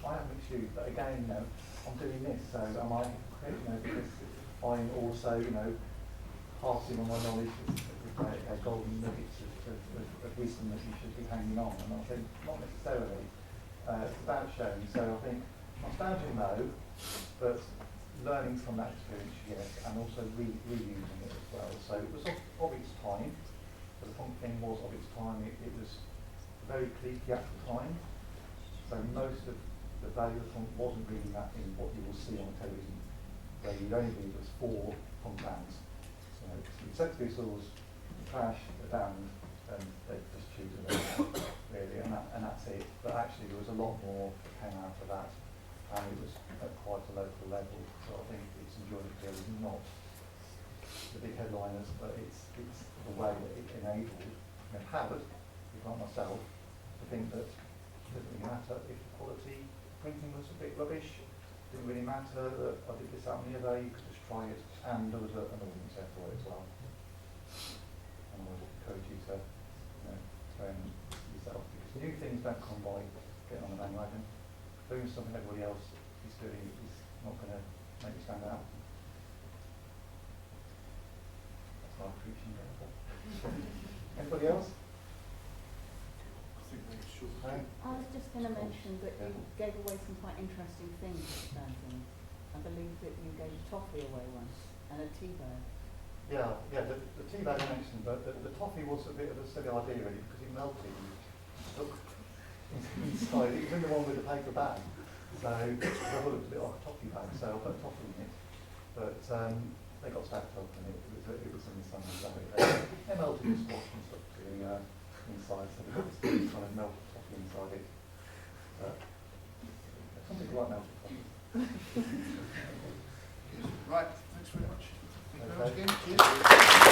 I have mixed views, but again, I'm doing this. So am I hypocrite? Because I'm also, passing on my knowledge of golden nuggets of wisdom that you should be hanging on. And I think not necessarily. It's about showing. So I think nostalgia, no, but learning from that experience, yes, and also reusing it as well. So it was of its time. But the fun thing was of its time. It was very cliquey at the time. So most of the value of the font wasn't really that in what you will see on television, where you'd only be was 4 font bands. Sex Pistols, Clash, the band, and they just choose a name, really, and that's it. But actually there was a lot more that came out of that, and it was at quite a local level. So I think its enjoyability is not the big headliners, but it's the way that it enabled Howard, people like myself, to think that it didn't really matter if the quality printing was a bit rubbish. It didn't really matter that I did this, that and the other. You could just try it, and there was an audience there for it as well. And I would encourage you to experiment yourself, because new things don't come by getting on the bandwagon. Doing something everybody else is doing is not going to make you stand out. That's our preaching. Anybody else? I think I was just going to mention that you gave away some quite interesting things at the Fanzine. I believe that you gave a toffee away once and a tea bag. Yeah, the tea bag I mentioned, but the toffee was a bit of a silly idea really because it melted and stuck inside. It was in the one with the paper bag, so it looked a bit like a toffee bag, so I put toffee in it. But they got stacked up and it was in the sun, so it melted and squashed and stuck to the inside, so there was this kind of melted toffee inside it. But some people like melted toffee. Right, thanks very much. Thank you very much Okay. again. Cheers.